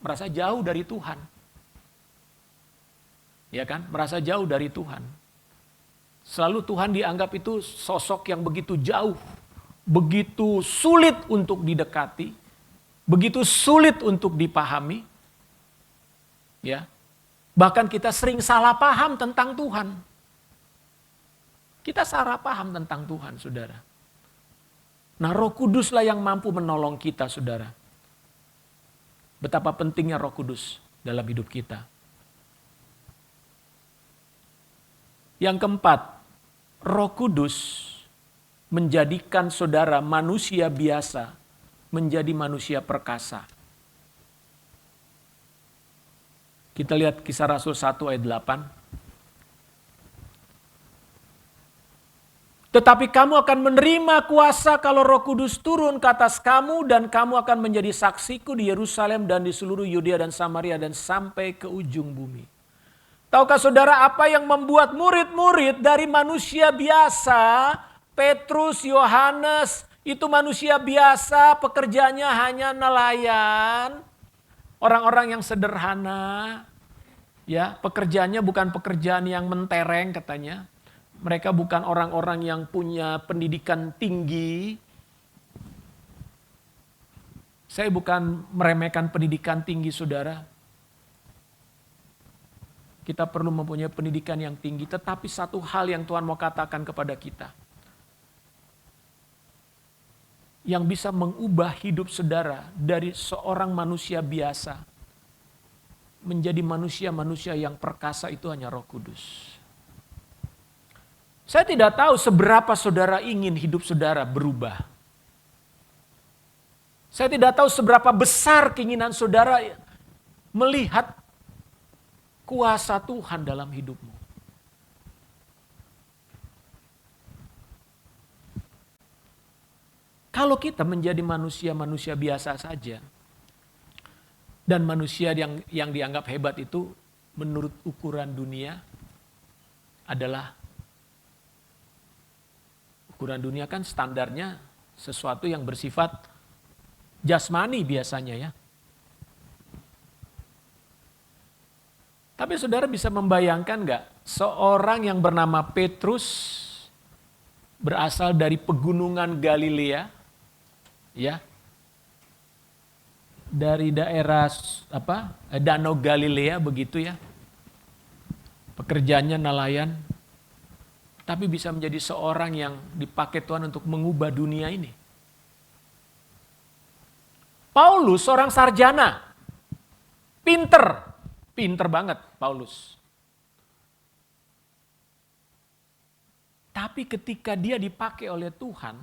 A: merasa jauh dari Tuhan. Ya kan? Merasa jauh dari Tuhan. Selalu Tuhan dianggap itu sosok yang begitu jauh, begitu sulit untuk didekati, begitu sulit untuk dipahami. Ya. Bahkan kita sering salah paham tentang Tuhan. Kita salah paham tentang Tuhan, saudara. Nah, Roh Kuduslah yang mampu menolong kita, saudara. Betapa pentingnya Roh Kudus dalam hidup kita. Yang keempat, Roh Kudus menjadikan saudara manusia biasa menjadi manusia perkasa. Kita lihat Kisah Rasul 1 ayat 8. Tetapi kamu akan menerima kuasa kalau Roh Kudus turun ke atas kamu dan kamu akan menjadi saksiku di Yerusalem dan di seluruh Yudea dan Samaria dan sampai ke ujung bumi. Tahukah saudara apa yang membuat murid-murid dari manusia biasa, Petrus, Yohanes, itu manusia biasa, pekerjaannya hanya nelayan, orang-orang yang sederhana, ya, pekerjaannya bukan pekerjaan yang mentereng katanya. Mereka bukan orang-orang yang punya pendidikan tinggi. Saya bukan meremehkan pendidikan tinggi, saudara. Kita perlu mempunyai pendidikan yang tinggi, tetapi satu hal yang Tuhan mau katakan kepada kita. Yang bisa mengubah hidup saudara dari seorang manusia biasa menjadi manusia-manusia yang perkasa itu hanya Roh Kudus. Saya tidak tahu seberapa saudara ingin hidup saudara berubah. Saya tidak tahu seberapa besar keinginan saudara melihat kuasa Tuhan dalam hidupmu. Kalau kita menjadi manusia-manusia biasa saja, dan manusia yang dianggap hebat itu menurut ukuran dunia adalah, ukuran dunia kan standarnya sesuatu yang bersifat jasmani biasanya ya. Tapi saudara bisa membayangkan nggak seorang yang bernama Petrus berasal dari pegunungan Galilea, ya, dari daerah Danau Galilea begitu ya, pekerjaannya nelayan, tapi bisa menjadi seorang yang dipakai Tuhan untuk mengubah dunia ini. Paulus seorang sarjana, pinter banget Paulus. Tapi ketika dia dipakai oleh Tuhan,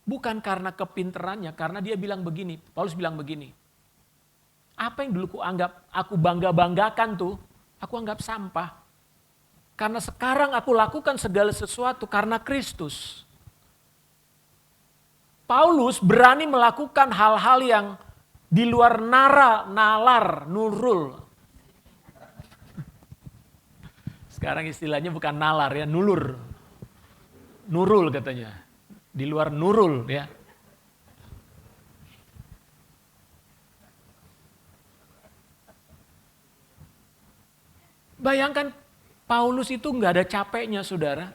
A: bukan karena kepinterannya, karena dia bilang begini, Paulus bilang begini, apa yang dulu aku bangga-banggakan tuh, aku anggap sampah. Karena sekarang aku lakukan segala sesuatu karena Kristus. Paulus berani melakukan hal-hal yang di luar nalar, nurul. Sekarang istilahnya bukan nalar ya, nulur. Nurul katanya. Di luar nurul ya. Bayangkan Paulus itu nggak ada capeknya, saudara.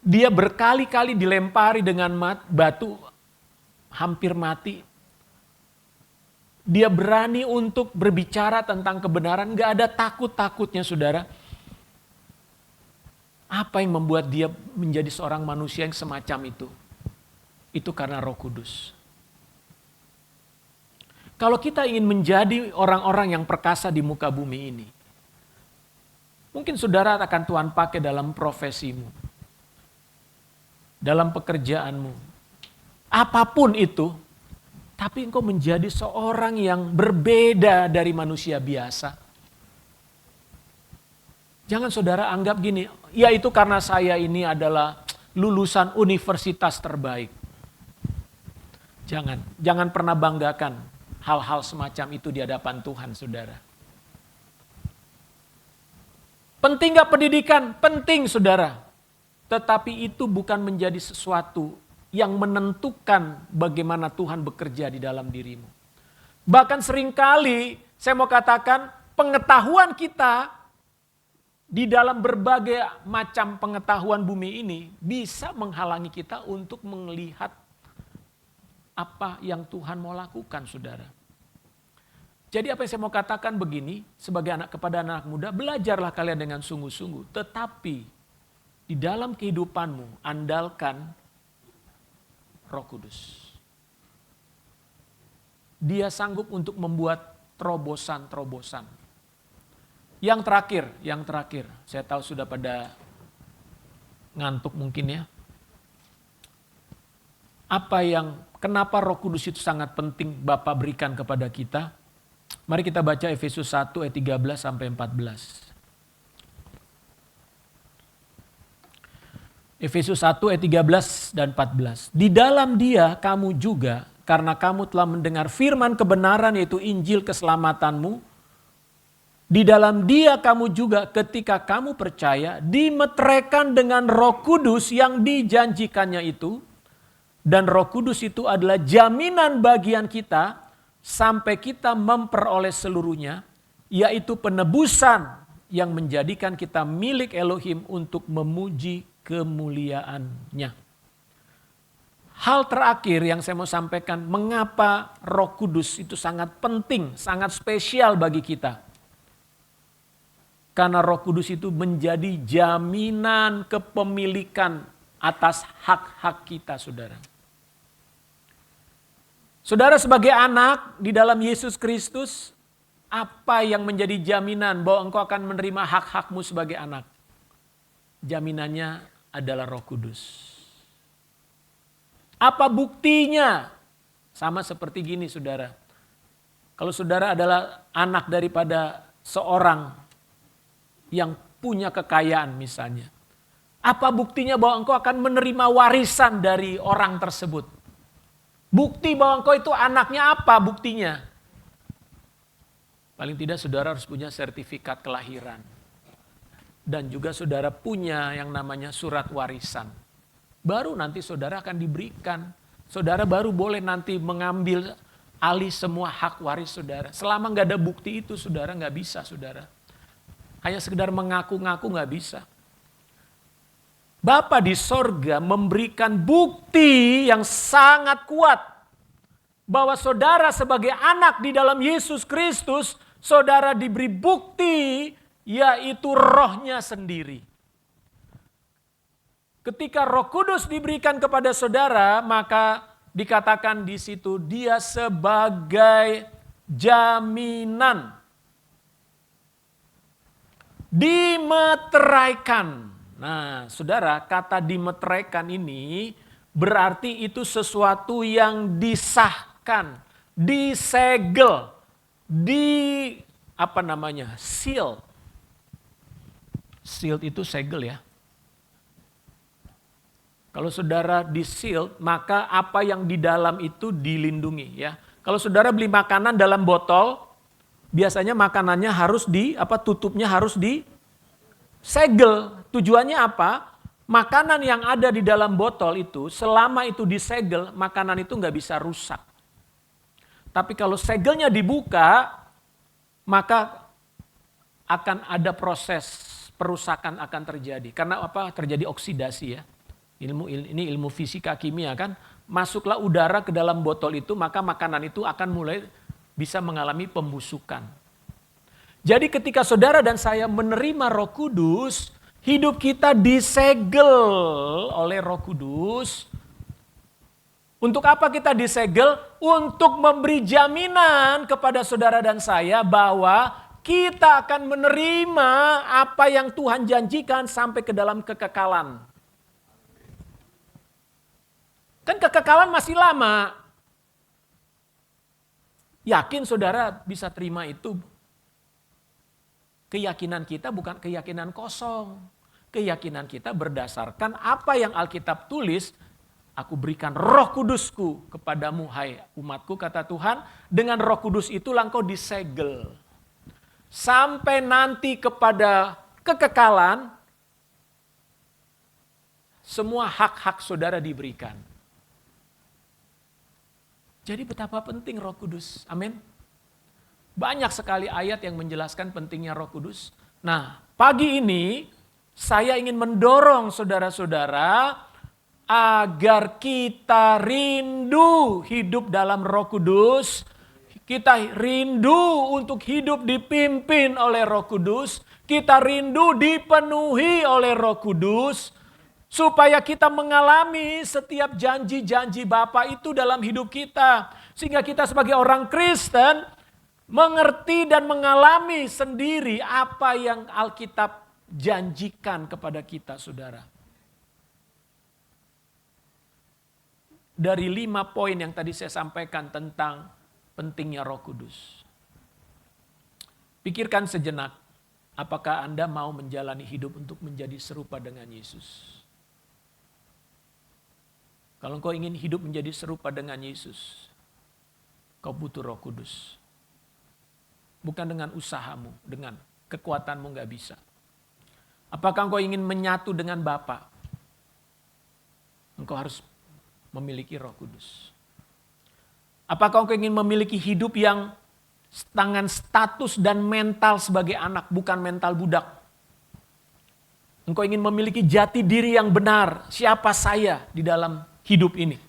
A: Dia berkali-kali dilempari dengan batu, hampir mati. Dia berani untuk berbicara tentang kebenaran, nggak ada takut-takutnya, saudara. Apa yang membuat dia menjadi seorang manusia yang semacam itu? Itu karena Roh Kudus. Kalau kita ingin menjadi orang-orang yang perkasa di muka bumi ini, mungkin saudara akan Tuhan pakai dalam profesimu, dalam pekerjaanmu, apapun itu, tapi engkau menjadi seorang yang berbeda dari manusia biasa. Jangan saudara anggap gini, ya itu karena saya ini adalah lulusan universitas terbaik. Jangan pernah banggakan hal-hal semacam itu di hadapan Tuhan, saudara. Penting gak pendidikan? Penting, saudara. Tetapi itu bukan menjadi sesuatu yang menentukan bagaimana Tuhan bekerja di dalam dirimu. Bahkan seringkali saya mau katakan pengetahuan kita di dalam berbagai macam pengetahuan bumi ini bisa menghalangi kita untuk melihat apa yang Tuhan mau lakukan, saudara. Jadi apa yang saya mau katakan begini, sebagai kepada anak muda, belajarlah kalian dengan sungguh-sungguh. Tetapi di dalam kehidupanmu, andalkan Roh Kudus. Dia sanggup untuk membuat terobosan-terobosan. Yang terakhir, saya tahu sudah pada ngantuk mungkin ya. Kenapa Roh Kudus itu sangat penting Bapa berikan kepada kita? Mari kita baca Efesus 1 ayat 13 sampai 14. Efesus 1 ayat 13 dan 14. Di dalam Dia kamu juga, karena kamu telah mendengar firman kebenaran yaitu Injil keselamatanmu, di dalam Dia kamu juga ketika kamu percaya dimeteraikan dengan Roh Kudus yang dijanjikannya itu, dan Roh Kudus itu adalah jaminan bagian kita sampai kita memperoleh seluruhnya, yaitu penebusan yang menjadikan kita milik Elohim untuk memuji kemuliaannya. Hal terakhir yang saya mau sampaikan, mengapa Roh Kudus itu sangat penting, sangat spesial bagi kita. Karena Roh Kudus itu menjadi jaminan kepemilikan atas hak-hak kita, saudara. Saudara sebagai anak di dalam Yesus Kristus, apa yang menjadi jaminan bahwa engkau akan menerima hak-hakmu sebagai anak? Jaminannya adalah Roh Kudus. Apa buktinya? Sama seperti gini, saudara. Kalau saudara adalah anak daripada seorang yang punya kekayaan misalnya. Apa buktinya bahwa engkau akan menerima warisan dari orang tersebut? Bukti bahwa engkau itu anaknya apa buktinya? Paling tidak saudara harus punya sertifikat kelahiran. Dan juga saudara punya yang namanya surat warisan. Baru nanti saudara akan diberikan. Saudara baru boleh nanti mengambil alih semua hak waris saudara. Selama nggak ada bukti itu saudara nggak bisa, saudara. Hanya sekedar mengaku-ngaku nggak bisa. Bapa di sorga memberikan bukti yang sangat kuat bahwa saudara sebagai anak di dalam Yesus Kristus, saudara diberi bukti yaitu rohnya sendiri. Ketika Roh Kudus diberikan kepada saudara, maka dikatakan di situ dia sebagai jaminan. Dimeteraikan. Nah, saudara, kata dimeteraikan ini berarti itu sesuatu yang disahkan, disegel, seal. Sealed itu segel ya. Kalau saudara di-sealed, maka apa yang di dalam itu dilindungi ya. Kalau saudara beli makanan dalam botol, biasanya makanannya harus tutupnya harus disegel. Tujuannya apa? Makanan yang ada di dalam botol itu, selama itu disegel, makanan itu nggak bisa rusak. Tapi kalau segelnya dibuka, maka akan ada proses perusakan akan terjadi. Karena apa? Terjadi oksidasi ya. Ini ilmu fisika kimia kan. Masuklah udara ke dalam botol itu, maka makanan itu akan mulai bisa mengalami pembusukan. Jadi ketika saudara dan saya menerima Roh Kudus, hidup kita disegel oleh Roh Kudus. Untuk apa kita disegel? Untuk memberi jaminan kepada saudara dan saya bahwa kita akan menerima apa yang Tuhan janjikan sampai ke dalam kekekalan. Kan kekekalan masih lama. Yakin saudara bisa terima itu? Keyakinan kita bukan keyakinan kosong. Keyakinan kita berdasarkan apa yang Alkitab tulis. Aku berikan Roh Kudusku kepadamu, hai umatku, kata Tuhan. Dengan Roh Kudus itulah engkau disegel. Sampai nanti kepada kekekalan, semua hak-hak saudara diberikan. Jadi betapa penting Roh Kudus, amin. Banyak sekali ayat yang menjelaskan pentingnya Roh Kudus. Nah, pagi ini saya ingin mendorong saudara-saudara agar kita rindu hidup dalam Roh Kudus. Kita rindu untuk hidup dipimpin oleh Roh Kudus. Kita rindu dipenuhi oleh Roh Kudus. Supaya kita mengalami setiap janji-janji Bapa itu dalam hidup kita. Sehingga kita sebagai orang Kristen mengerti dan mengalami sendiri apa yang Alkitab janjikan kepada kita, saudara. Dari 5 poin yang tadi saya sampaikan tentang pentingnya Roh Kudus. Pikirkan sejenak, apakah Anda mau menjalani hidup untuk menjadi serupa dengan Yesus? Kalau engkau ingin hidup menjadi serupa dengan Yesus, kau butuh Roh Kudus. Bukan dengan usahamu, dengan kekuatanmu gak bisa. Apakah engkau ingin menyatu dengan Bapa? Engkau harus memiliki Roh Kudus. Apakah engkau ingin memiliki hidup yang dengan status dan mental sebagai anak, bukan mental budak? Engkau ingin memiliki jati diri yang benar, siapa saya di dalam hidup ini?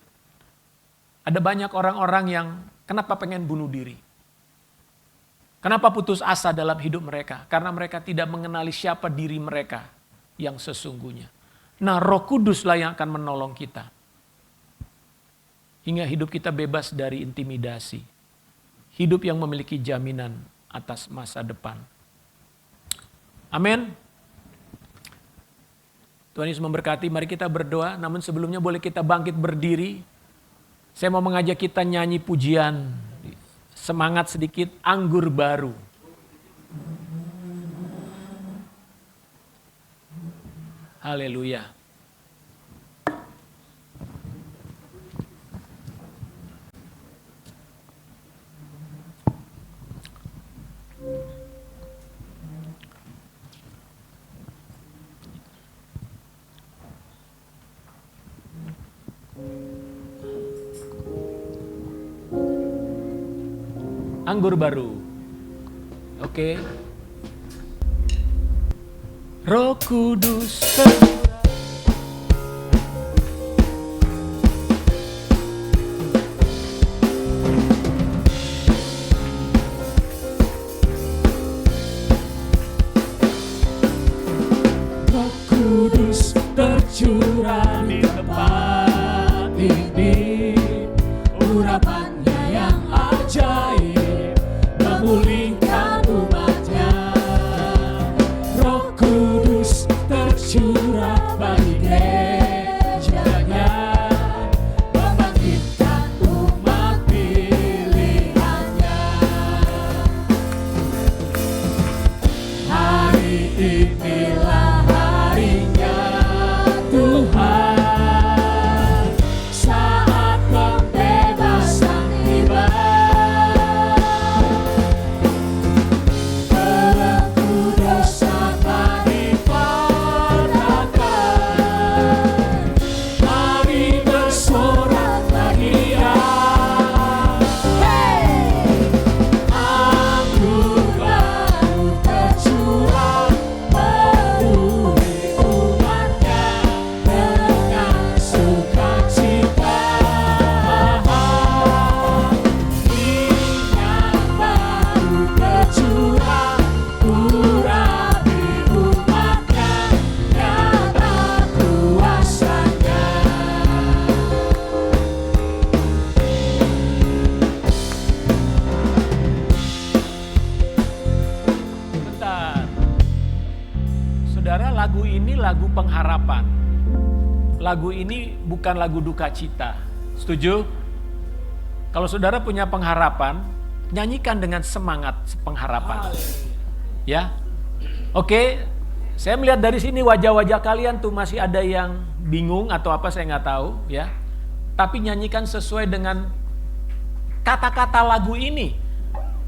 A: Ada banyak orang-orang yang kenapa pengen bunuh diri? Kenapa putus asa dalam hidup mereka? Karena mereka tidak mengenali siapa diri mereka yang sesungguhnya. Nah, Roh Kuduslah yang akan menolong kita. Hingga hidup kita bebas dari intimidasi. Hidup yang memiliki jaminan atas masa depan. Amin. Tuhan Yesus memberkati, mari kita berdoa. Namun sebelumnya boleh kita bangkit berdiri. Saya mau mengajak kita nyanyi pujian. Semangat sedikit, anggur baru. Haleluya. Anggur baru. Oke. Roh Kudus tercurah di tempat ini. Urapannya yang ajaib memulihkan umatnya. Roh Kudus tercurah bagi gerejanya, membangkitkan umat pilihannya. Hari inilah lagu ini bukan lagu duka cita. Setuju? Kalau saudara punya pengharapan, nyanyikan dengan semangat pengharapan. Ya. Oke, saya melihat dari sini wajah-wajah kalian tuh masih ada yang bingung atau apa saya nggak tahu ya. Tapi nyanyikan sesuai dengan kata-kata lagu ini.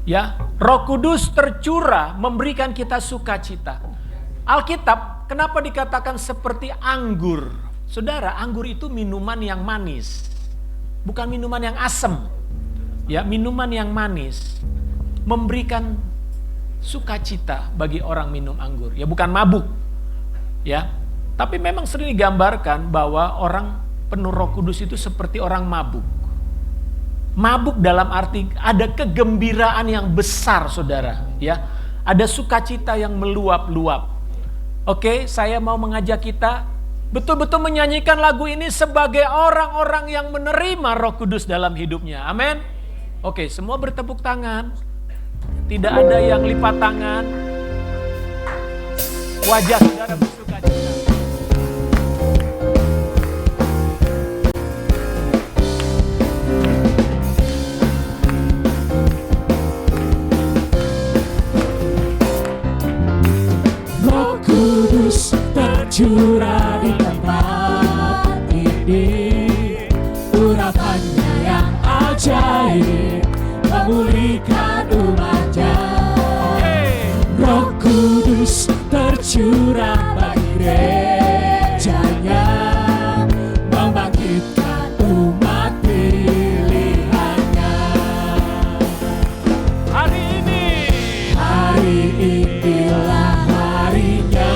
A: Ya, Roh Kudus tercurah memberikan kita sukacita. Alkitab kenapa dikatakan seperti anggur? Saudara, anggur itu minuman yang manis. Bukan minuman yang asam. Ya, minuman yang manis memberikan sukacita bagi orang minum anggur. Ya, bukan mabuk. Ya. Tapi memang sering digambarkan bahwa orang penuh Roh Kudus itu seperti orang mabuk. Mabuk dalam arti ada kegembiraan yang besar, Saudara, ya. Ada sukacita yang meluap-luap. Oke, saya mau mengajak kita betul-betul menyanyikan lagu ini sebagai orang-orang yang menerima Roh Kudus dalam hidupnya. Amin. Oke, semua bertepuk tangan. Tidak ada yang lipat tangan. Wajah saudara bersukacita.
B: Roh Kudus tercurah di tempat ini, urapannya yang ajaib memulihkan umatnya. Roh Kudus tercurah bagi gerejanya, membangkitkan umat pilihannya.
A: Hari
B: inilah harinya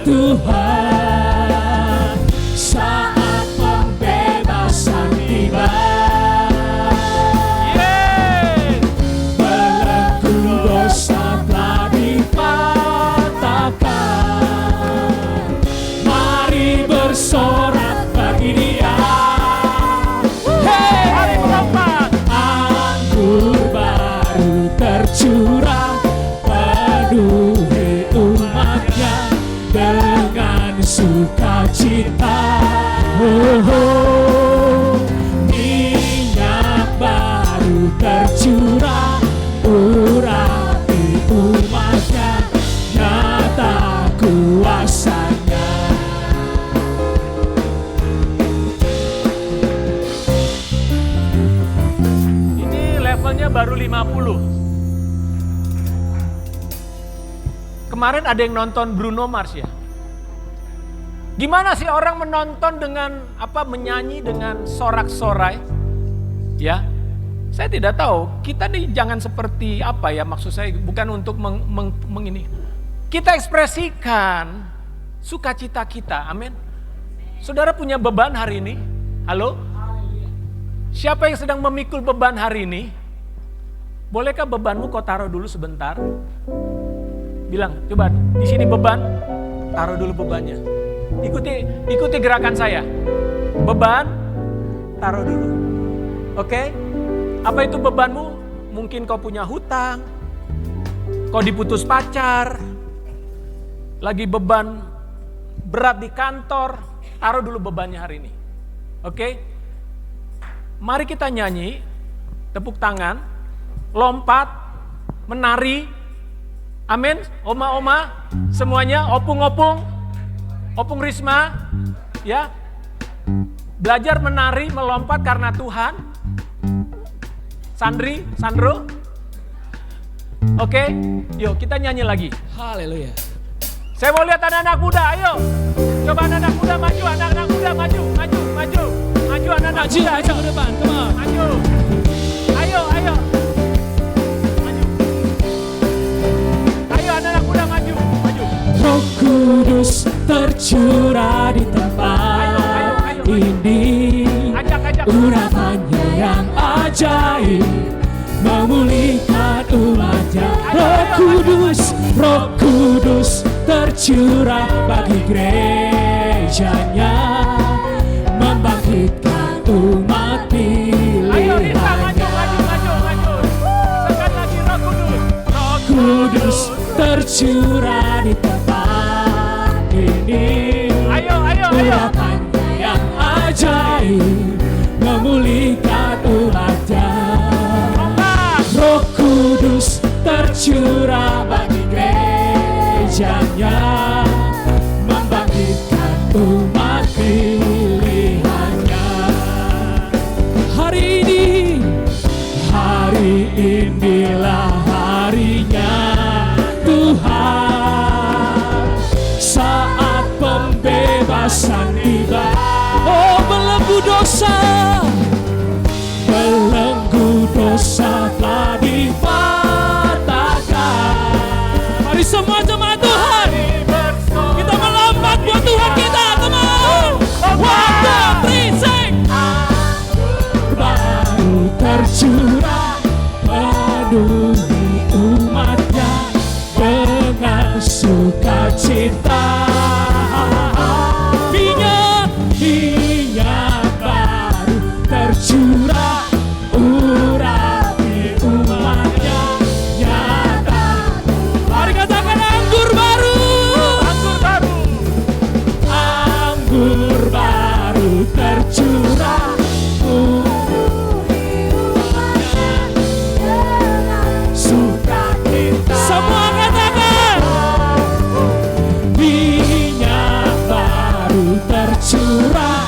B: Tuhan, saat pembebasan tiba. Bersorak bagi Dia. Hey, hari melompat. Anggur baru tercurah, penuhi umatnya dengan sukacita. Minyak baru tercurah, urapi umatnya, nyata kuasanya.
A: Levelnya baru 50. Kemarin ada yang nonton Bruno Mars ya. Gimana sih orang menonton dengan menyanyi dengan sorak-sorai? Ya. Saya tidak tahu. Kita nih jangan seperti maksud saya bukan untuk ini. Kita ekspresikan sukacita kita. Amin. Saudara punya beban hari ini? Halo? Siapa yang sedang memikul beban hari ini? Bolehkah bebanmu kau taruh dulu sebentar? Bilang, coba di sini beban, taruh dulu bebannya. Ikuti gerakan saya. Beban, taruh dulu. Oke? Apa itu bebanmu? Mungkin kau punya hutang, kau diputus pacar, lagi beban berat di kantor, taruh dulu bebannya hari ini. Oke? Mari kita nyanyi, tepuk tangan, lompat, menari, amin, oma-oma, semuanya, opung-opung, opung Risma, ya, belajar menari, melompat karena Tuhan, Sandri, Sandro, oke, yuk kita nyanyi lagi.
B: Haleluya.
A: Saya mau lihat anak-anak muda, ayo, coba anak-anak muda maju, anak-anak muda maju, anak-anak muda,
B: maju ke depan, come on.
A: Maju, ayo. Anak muda maju.
B: Roh Kudus tercurah di tempat ini, urapannya yang ajaib memulihkan umatnya. Roh Kudus tercurah bagi gerejanya, membangkitkan umat pilihannya.
A: Sekali lagi Roh
B: Kudus tercurah di tempat ini,
A: ayo.
B: urapannya tercurah penuhi umatnya dengan sukacita. Minyak baru tercurah urapi umatnya nyata. Mari katakan anggur baru. Anggur baru tercurah sukacita. Semua katakan minyak baru tercurah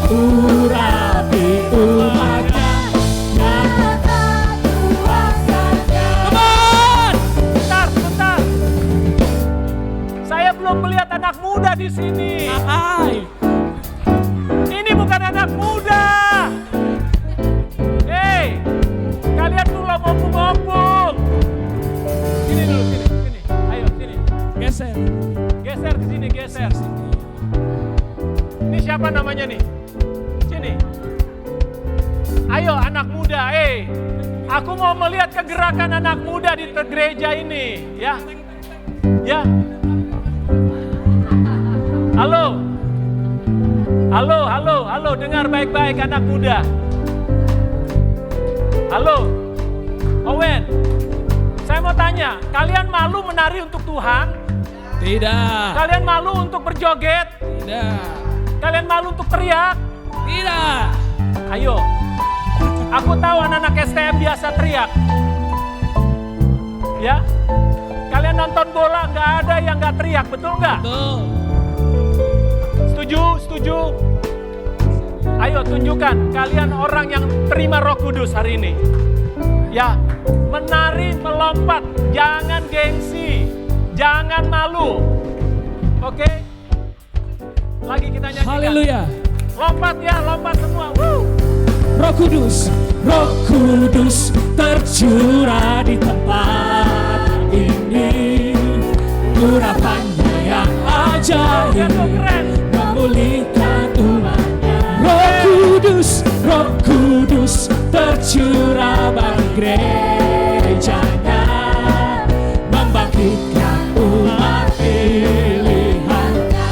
B: urapi umatnya nyata kuasanya. Teman,
A: Bentar. Saya belum melihat anak muda di sini. Ini bukan anak muda. Hei, kalian tuh ngomong-ngomong. Sini dulu, sini. Ayo, sini.
B: geser.
A: Geser di sini, geser. Ini siapa namanya nih? Sini. Ayo anak muda, aku mau melihat kegerakan anak muda di gereja ini, ya. Ya. Halo, dengar baik-baik anak muda. Halo, Owen. Saya mau tanya, kalian malu menari untuk Tuhan?
B: Tidak.
A: Kalian malu untuk berjoget?
B: Tidak.
A: Kalian malu untuk teriak?
B: Tidak.
A: Ayo, aku tahu anak-anak STM biasa teriak. Ya, kalian nonton bola nggak ada yang nggak teriak, betul nggak?
B: Betul.
A: Setuju? Ayo tunjukkan kalian orang yang terima Roh Kudus hari ini. Ya, menari, melompat, jangan gengsi, jangan malu. Oke? Lagi kita nyanyikan.
B: Haleluya.
A: Lompat ya, lompat semua. Woo!
B: Roh Kudus tercurah di tempat ini. Urapannya yang ajaib memulihkan umatnya. Roh Kudus tercurah bagi gerejanya, membangkitkan umat pilihannya.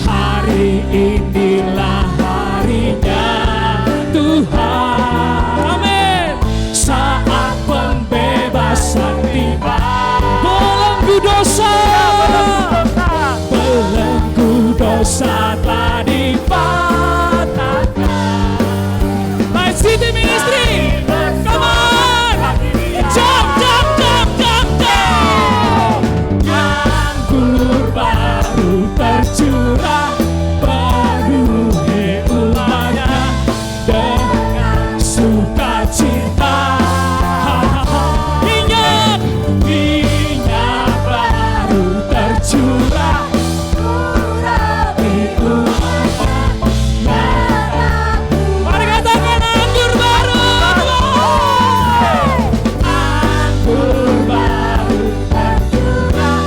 B: Hari inilah harinya Tuhan. Amin. Saat pembebasan tiba. Belenggu dosa telah dipatahkan. Light City Ministry, come on, jump. Anggur baru tercurah penuhi umatnya dengan sukacita. Minyak baru tercurah urapi umatnya. Mari katakan anggur baru. Anggur baru tercurah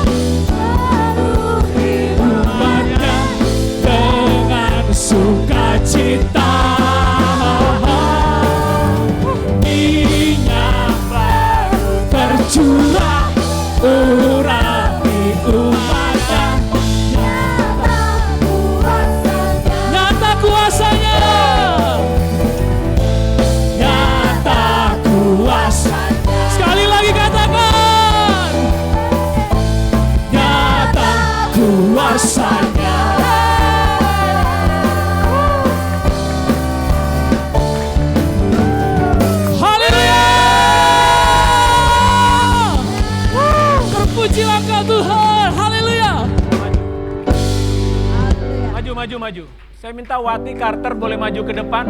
B: penuhi umatnya dengan sukacita. Minyak baru tercurah urapi umatnya. Nyata kuasanya. Nyata kuasanya. Sekali lagi katakan. Nyata kuasanya. Haleluya. Terpujilah Engkau Tuhan. Haleluya.
A: Maju. Saya minta Wati Carter boleh maju ke depan.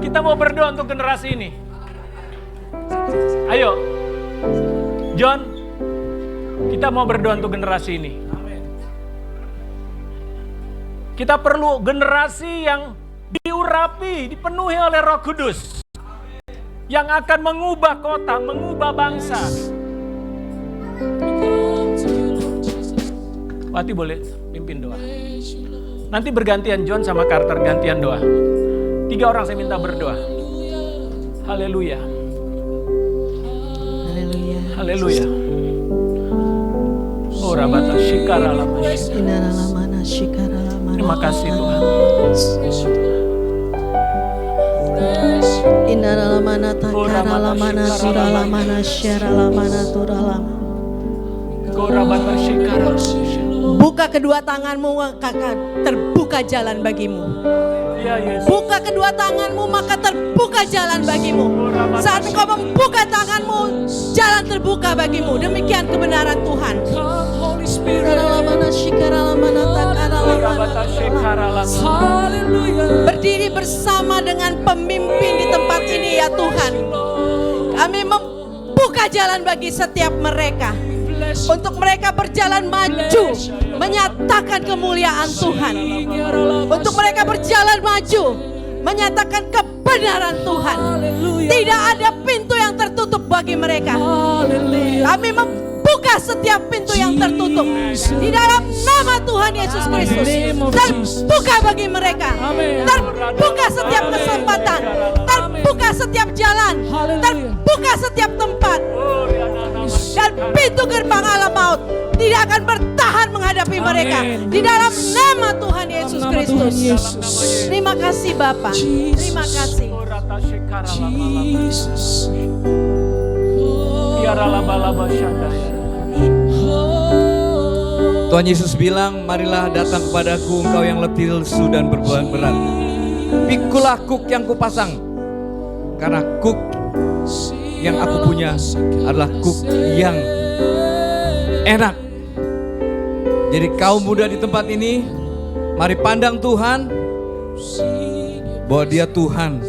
A: Kita mau berdoa untuk generasi ini. Ayo, John, kita mau berdoa untuk generasi ini. Kita perlu generasi yang diurapi, dipenuhi oleh Roh Kudus. Yang akan mengubah kota, mengubah bangsa. Wati boleh pimpin doa. Nanti bergantian John sama Carter gantian doa. 3 orang saya minta berdoa. Haleluya.
C: Haleluya.
A: Haleluya. Oh rabata shikara lama.
C: Inaralamana shikaralamana.
A: Terima kasih Tuhan.
C: Inaralamana takaralamana suralamana syaralamana turalama.
A: Oh rabata shikara.
C: Buka kedua tanganmu maka terbuka jalan bagimu.
A: Ya Yesus.
C: Buka kedua tanganmu maka terbuka jalan bagimu. Saat engkau membuka tanganmu, jalan terbuka bagimu. Demikian kebenaran Tuhan. Berdiri bersama dengan pemimpin di tempat ini ya Tuhan. Kami membuka jalan bagi setiap mereka. Untuk mereka berjalan maju, menyatakan kemuliaan Tuhan. Untuk mereka berjalan maju, menyatakan kebenaran Tuhan. Tidak ada pintu yang tertutup bagi mereka. Kami membuka setiap pintu yang tertutup. Di dalam nama Tuhan Yesus Kristus, terbuka bagi mereka. Terbuka setiap kesempatan. Terbuka setiap jalan. Terbuka setiap tempat. Dan pintu gerbang alam maut tidak akan bertahan menghadapi mereka. Di dalam nama Tuhan Yesus Kristus. Terima kasih Bapa. Terima kasih.
D: Tuhan Yesus bilang, marilah datang kepadaku engkau yang letih lesu dan berbeban berat. Pikulah kuk yang kupasang, karena kuk yang aku punya adalah kuk yang enak. Jadi kaum muda di tempat ini, mari pandang Tuhan, bahwa Dia Tuhan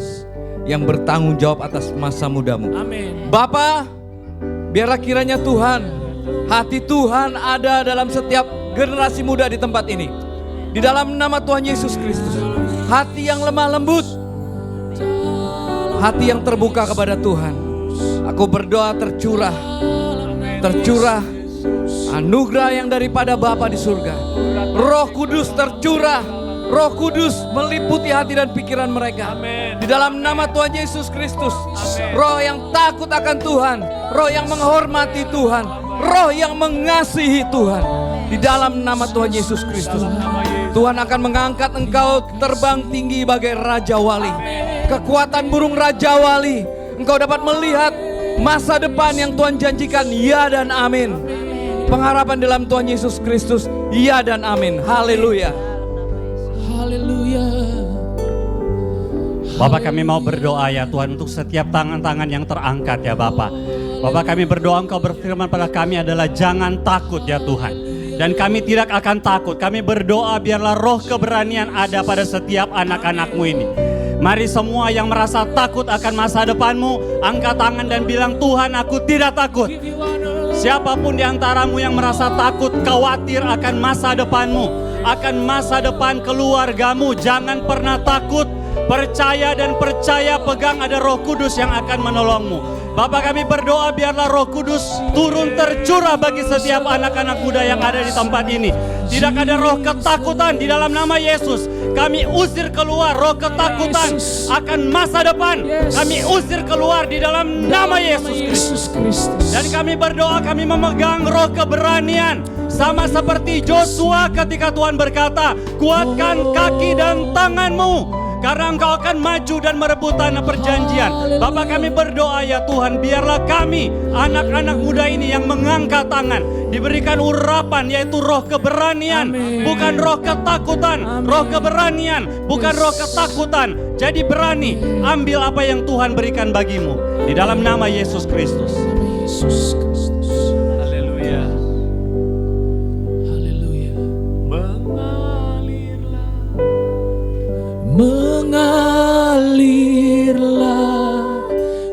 D: yang bertanggung jawab atas masa mudamu.
B: Amin.
D: Bapa, biarlah kiranya Tuhan, hati Tuhan ada dalam setiap generasi muda di tempat ini. Di dalam nama Tuhan Yesus Kristus, hati yang lemah lembut, hati yang terbuka kepada Tuhan. Aku berdoa tercurah anugerah yang daripada Bapa di surga. Roh Kudus tercurah, Roh Kudus meliputi hati dan pikiran mereka. Di dalam nama Tuhan Yesus Kristus, roh yang takut akan Tuhan, roh yang menghormati Tuhan, roh yang mengasihi Tuhan. Di dalam nama Tuhan Yesus Kristus, Tuhan akan mengangkat engkau terbang tinggi bagai Raja Wali. Kekuatan burung Raja Wali, engkau dapat melihat masa depan yang Tuhan janjikan, ya dan amin. Pengharapan dalam Tuhan Yesus Kristus, ya dan amin. Haleluya.
B: Haleluya.
E: Bapak, kami mau berdoa ya Tuhan untuk setiap tangan-tangan yang terangkat ya Bapak. Bapak, kami berdoa Engkau berfirman pada kami adalah jangan takut ya Tuhan. Dan kami tidak akan takut. Kami berdoa biarlah roh keberanian ada pada setiap anak-anak-Mu ini. Mari semua yang merasa takut akan masa depanmu, angkat tangan dan bilang, Tuhan aku tidak takut. Siapapun di antaramu yang merasa takut, khawatir akan masa depanmu, akan masa depan keluargamu, jangan pernah takut. Percaya dan percaya, pegang ada Roh Kudus yang akan menolongmu. Bapak, kami berdoa biarlah Roh Kudus turun tercurah bagi setiap anak-anak muda yang ada di tempat ini. Tidak ada roh ketakutan di dalam nama Yesus. Kami usir keluar roh ketakutan akan masa depan. Kami usir keluar di dalam nama Yesus Kristus. Dan kami berdoa, kami memegang roh keberanian. Sama seperti Joshua ketika Tuhan berkata, kuatkan kaki dan tanganmu, karena engkau akan maju dan merebut tanah perjanjian. Bapak, kami berdoa ya Tuhan, biarlah kami anak-anak muda ini yang mengangkat tangan diberikan urapan, yaitu roh keberanian. Bukan roh ketakutan, roh keberanian, bukan roh ketakutan. Jadi berani ambil apa yang Tuhan berikan bagimu di dalam nama Yesus Kristus.
A: Haleluya.
B: Haleluya. Mengalirlah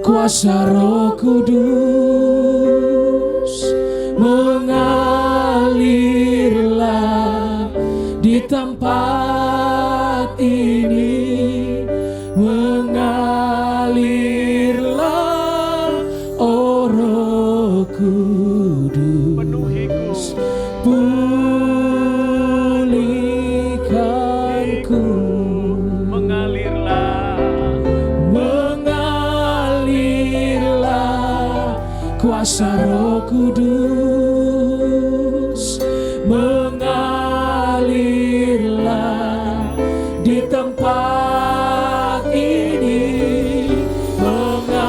B: kuasa Roh Kudus, mengalirlah di tempat ini, mengalirlah oh Roh Kudus, pulihkanku.
A: Mengalirlah
B: Kudus, mengalirlah di tempat ini, mengalirlah,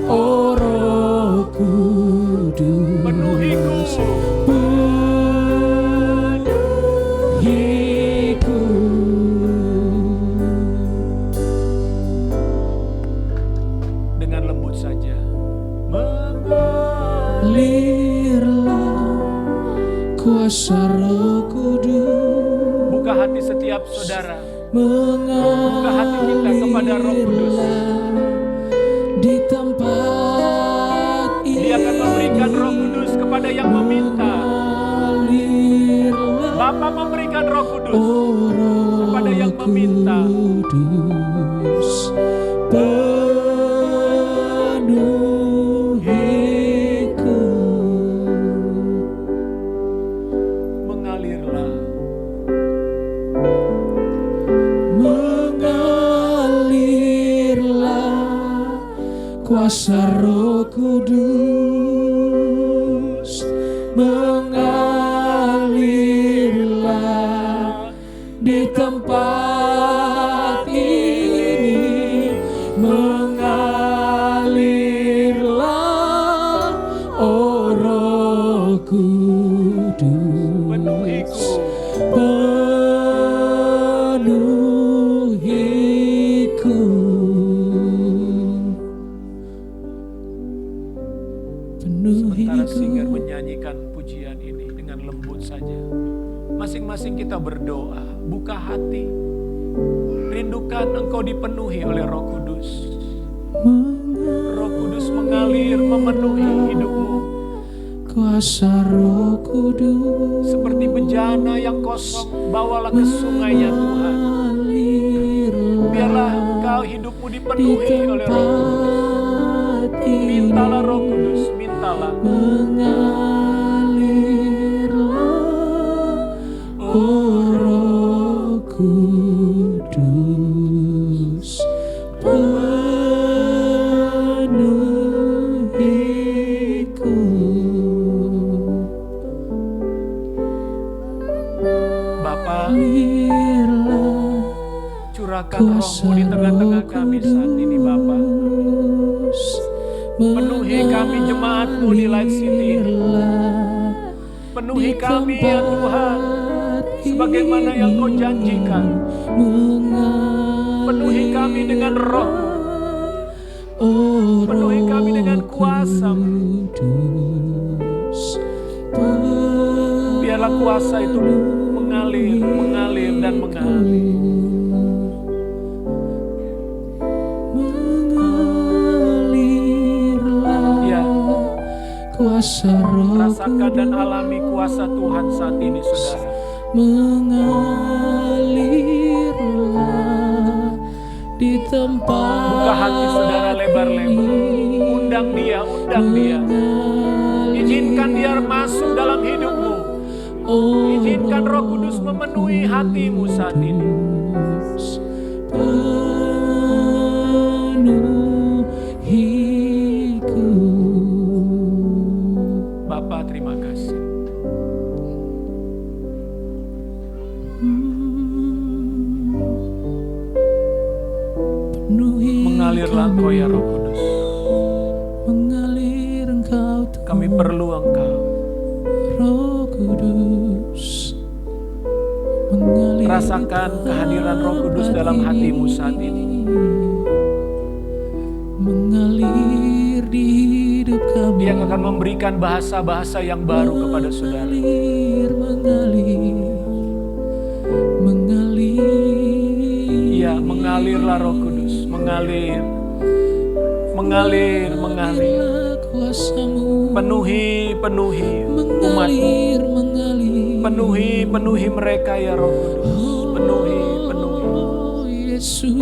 B: oh Roh Kudus.
A: Penuhiku. Dengan lembut saja.
B: Mengalirlah kuasa Roh Kudus.
A: Buka hati setiap saudara. Buka hati kita kepada Roh Kudus.
B: Di tempat ini
A: Dia akan memberikan Roh Kudus kepada yang meminta. Bapa memberikan Roh Kudus kepada yang meminta.
B: Kudus, penuhiku.
A: Mengalirlah.
B: Mengalirlah kuasa Roh Kudus, mengalirlah di tempat ini, mengalirlah, oh Roh Kudus.
A: Penuhiku.
B: Penuhiku.
A: Sementara singer menyanyikan pujian ini dengan lembut saja. Masing-masing kita berdoa, buka hati. Rindukan engkau dipenuhi oleh Roh Kudus. Roh Kudus mengalir, memenuhi hidupmu.
B: Kuasa Roh Kudus,
A: Seperti bejana yang kosong, bawalah ke sungai ya Tuhan. Biarlah engkau hidupmu dipenuhi oleh Roh Kudus. Mintalah Roh Kudus, mintalah.
B: mengalirlah, oh Roh Kudus, penuhiku.
A: Bapa,
B: Alirlah
A: curahkan Roh-Mu di tengah-tengah kami saat ini Bapa. Penuhi kami jemaat-Mu di Light City ini. Penuhi kami ya Tuhan, sebagaimana yang Kau janjikan. Penuhi kami dengan Roh-Mu. Penuhi kami dengan kuasa-Mu. Biarlah kuasa itu mengalir, mengalir dan mengalir. Ya,
B: Kuasa Roh
A: rasakan dan alami kuasa Tuhan saat ini saudara.
B: mengalirlah di tempat
A: Buka hati saudara lebar-lebar. Undang dia, undang dia. Izinkan dia masuk dalam hidupmu. Izinkan Roh Kudus memenuhi hatimu saat ini.
B: penuhiku.
A: Bapa, terima kasih. Mengalirlah Engkau ya Roh Kudus.
B: Mengalir Engkau Tuhan,
A: Kami perlu Engkau.
B: Roh Kudus. Mengalir
A: Rasakan kehadiran Roh Kudus dalam hatimu saat ini.
B: mengalir di hidup kami.
A: Dia akan memberikan bahasa-bahasa yang baru kepada saudara.
B: Mengalir.
A: Ya, mengalirlah Roh Kudus, mengalir. Mengalir, mengalir.
B: Kuasamu
A: Penuhi, penuhi umatmu.
B: mengalir, mengalir.
A: Penuhi, penuhi mereka ya Roh Kudus. Penuhi, penuhi.
B: Oh Yesus,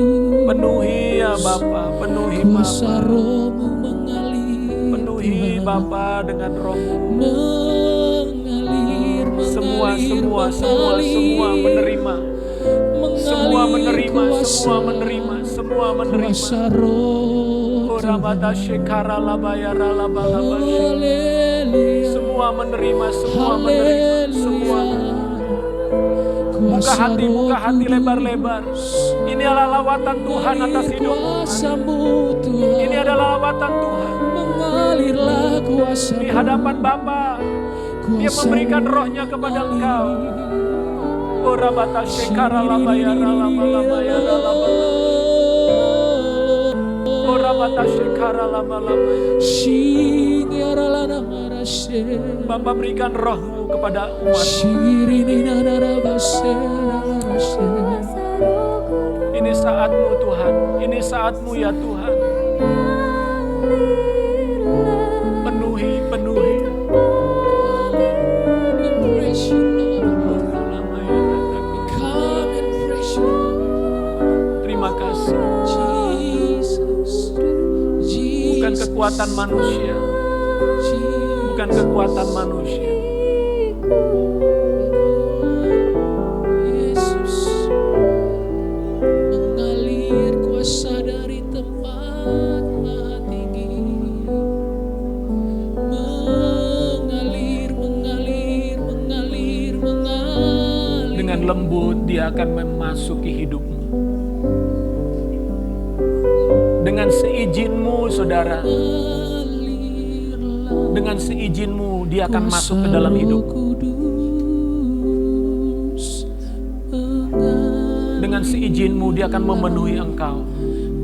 A: Penuhi ya Bapa, penuhi
B: kuasa
A: Bapa.
B: Roh-Mu mengalir.
A: Penuhi Bapa dengan Roh-Mu.
B: Mengalir,
A: Semua
B: mengalir,
A: menerima. Semua menerima,
B: kuasa,
A: semua menerima, semua menerima.
B: kuasa Roh
A: Rabata Shekara Labayara Labalabashi.
B: Haleluya.
A: Semua menerima, semua menerima, semua. Buka hati lebar-lebar. Ini adalah lawatan Tuhan atas hidup.
B: Kuasa-Mu Tuhan.
A: Ini adalah lawatan Tuhan.
B: Mengalirlah kuasa
A: Di hadapan Bapa, Dia memberikan rohnya kepada engkau. Oh Rabata Shekara Labayara Labalabayara Labalabashi. Oh Rabata Shekara Labalabaya. Bapa berikan roh-Mu kepada umat. Ini saat-Mu Tuhan, ini saat-Mu ya Tuhan. Penuhi. Terima kasih. Bukan kekuatan manusia. Bukan kekuatan manusia.
B: Yesus mengalir kuasa dari tempat maha tinggi. Mengalir.
A: Dengan lembut Dia akan memasuki hidupmu. Dengan seizin-Mu saudara, dengan seizin-Mu Dia akan masuk ke dalam hidupmu. Dengan seizin-Mu Dia akan memenuhi engkau.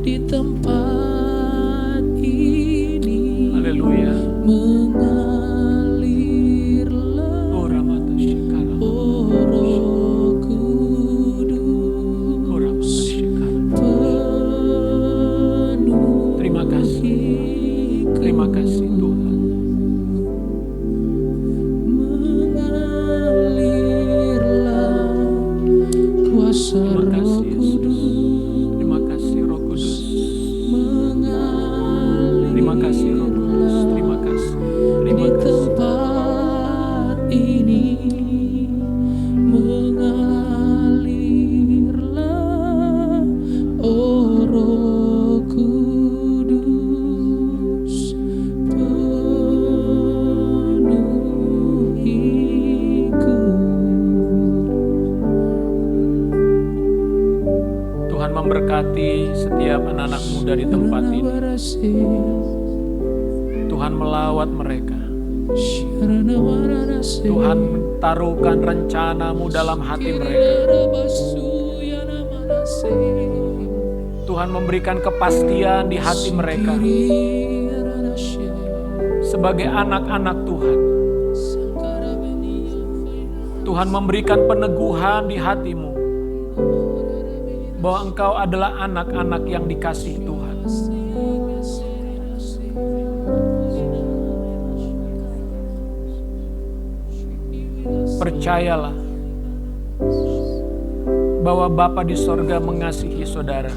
B: Di tempat ini
A: Haleluya.
B: mengalirlah
A: Oh Ramata Shekara.
B: Roh Kudus.
A: Oh Ramata Shekara.
B: Penuh
A: Terima kasih. Terima kasih Tuhan.
B: mengalirlah kuasa
A: Terima
B: Roh
A: kasih Yesus.
B: Kudus.
A: Terima kasih Roh Kudus.
B: Mengalir
A: Terima kasih Roh Kudus. Terima kasih. Terima
B: di
A: kasih.
B: tempat ini mengalirlah Roh Kudus penuhiku.
A: Tuhan memberkati setiap anak-anak muda di tempat ini. Tuhan melawat mereka. Tuhan taruhkan rencana-Mu dalam hati mereka. Tuhan memberikan kepastian di hati mereka. Sebagai anak-anak Tuhan, Tuhan memberikan peneguhan di hatimu bahwa engkau adalah anak-anak yang dikasihi Tuhan. Percayalah bahwa Bapa di sorga mengasihi saudara.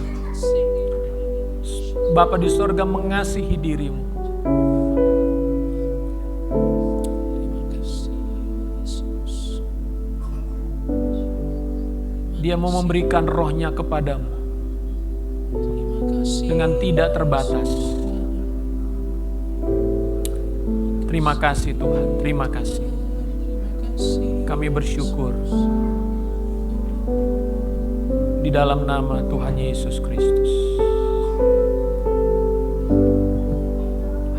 A: Bapa di sorga mengasihi dirimu. Dia mau memberikan rohnya kepadamu dengan tidak terbatas. Terima kasih Tuhan, terima kasih. Kami bersyukur di dalam nama Tuhan Yesus Kristus.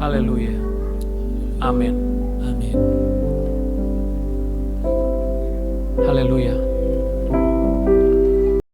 A: Haleluya. Amin.
B: Amin.
A: Haleluya.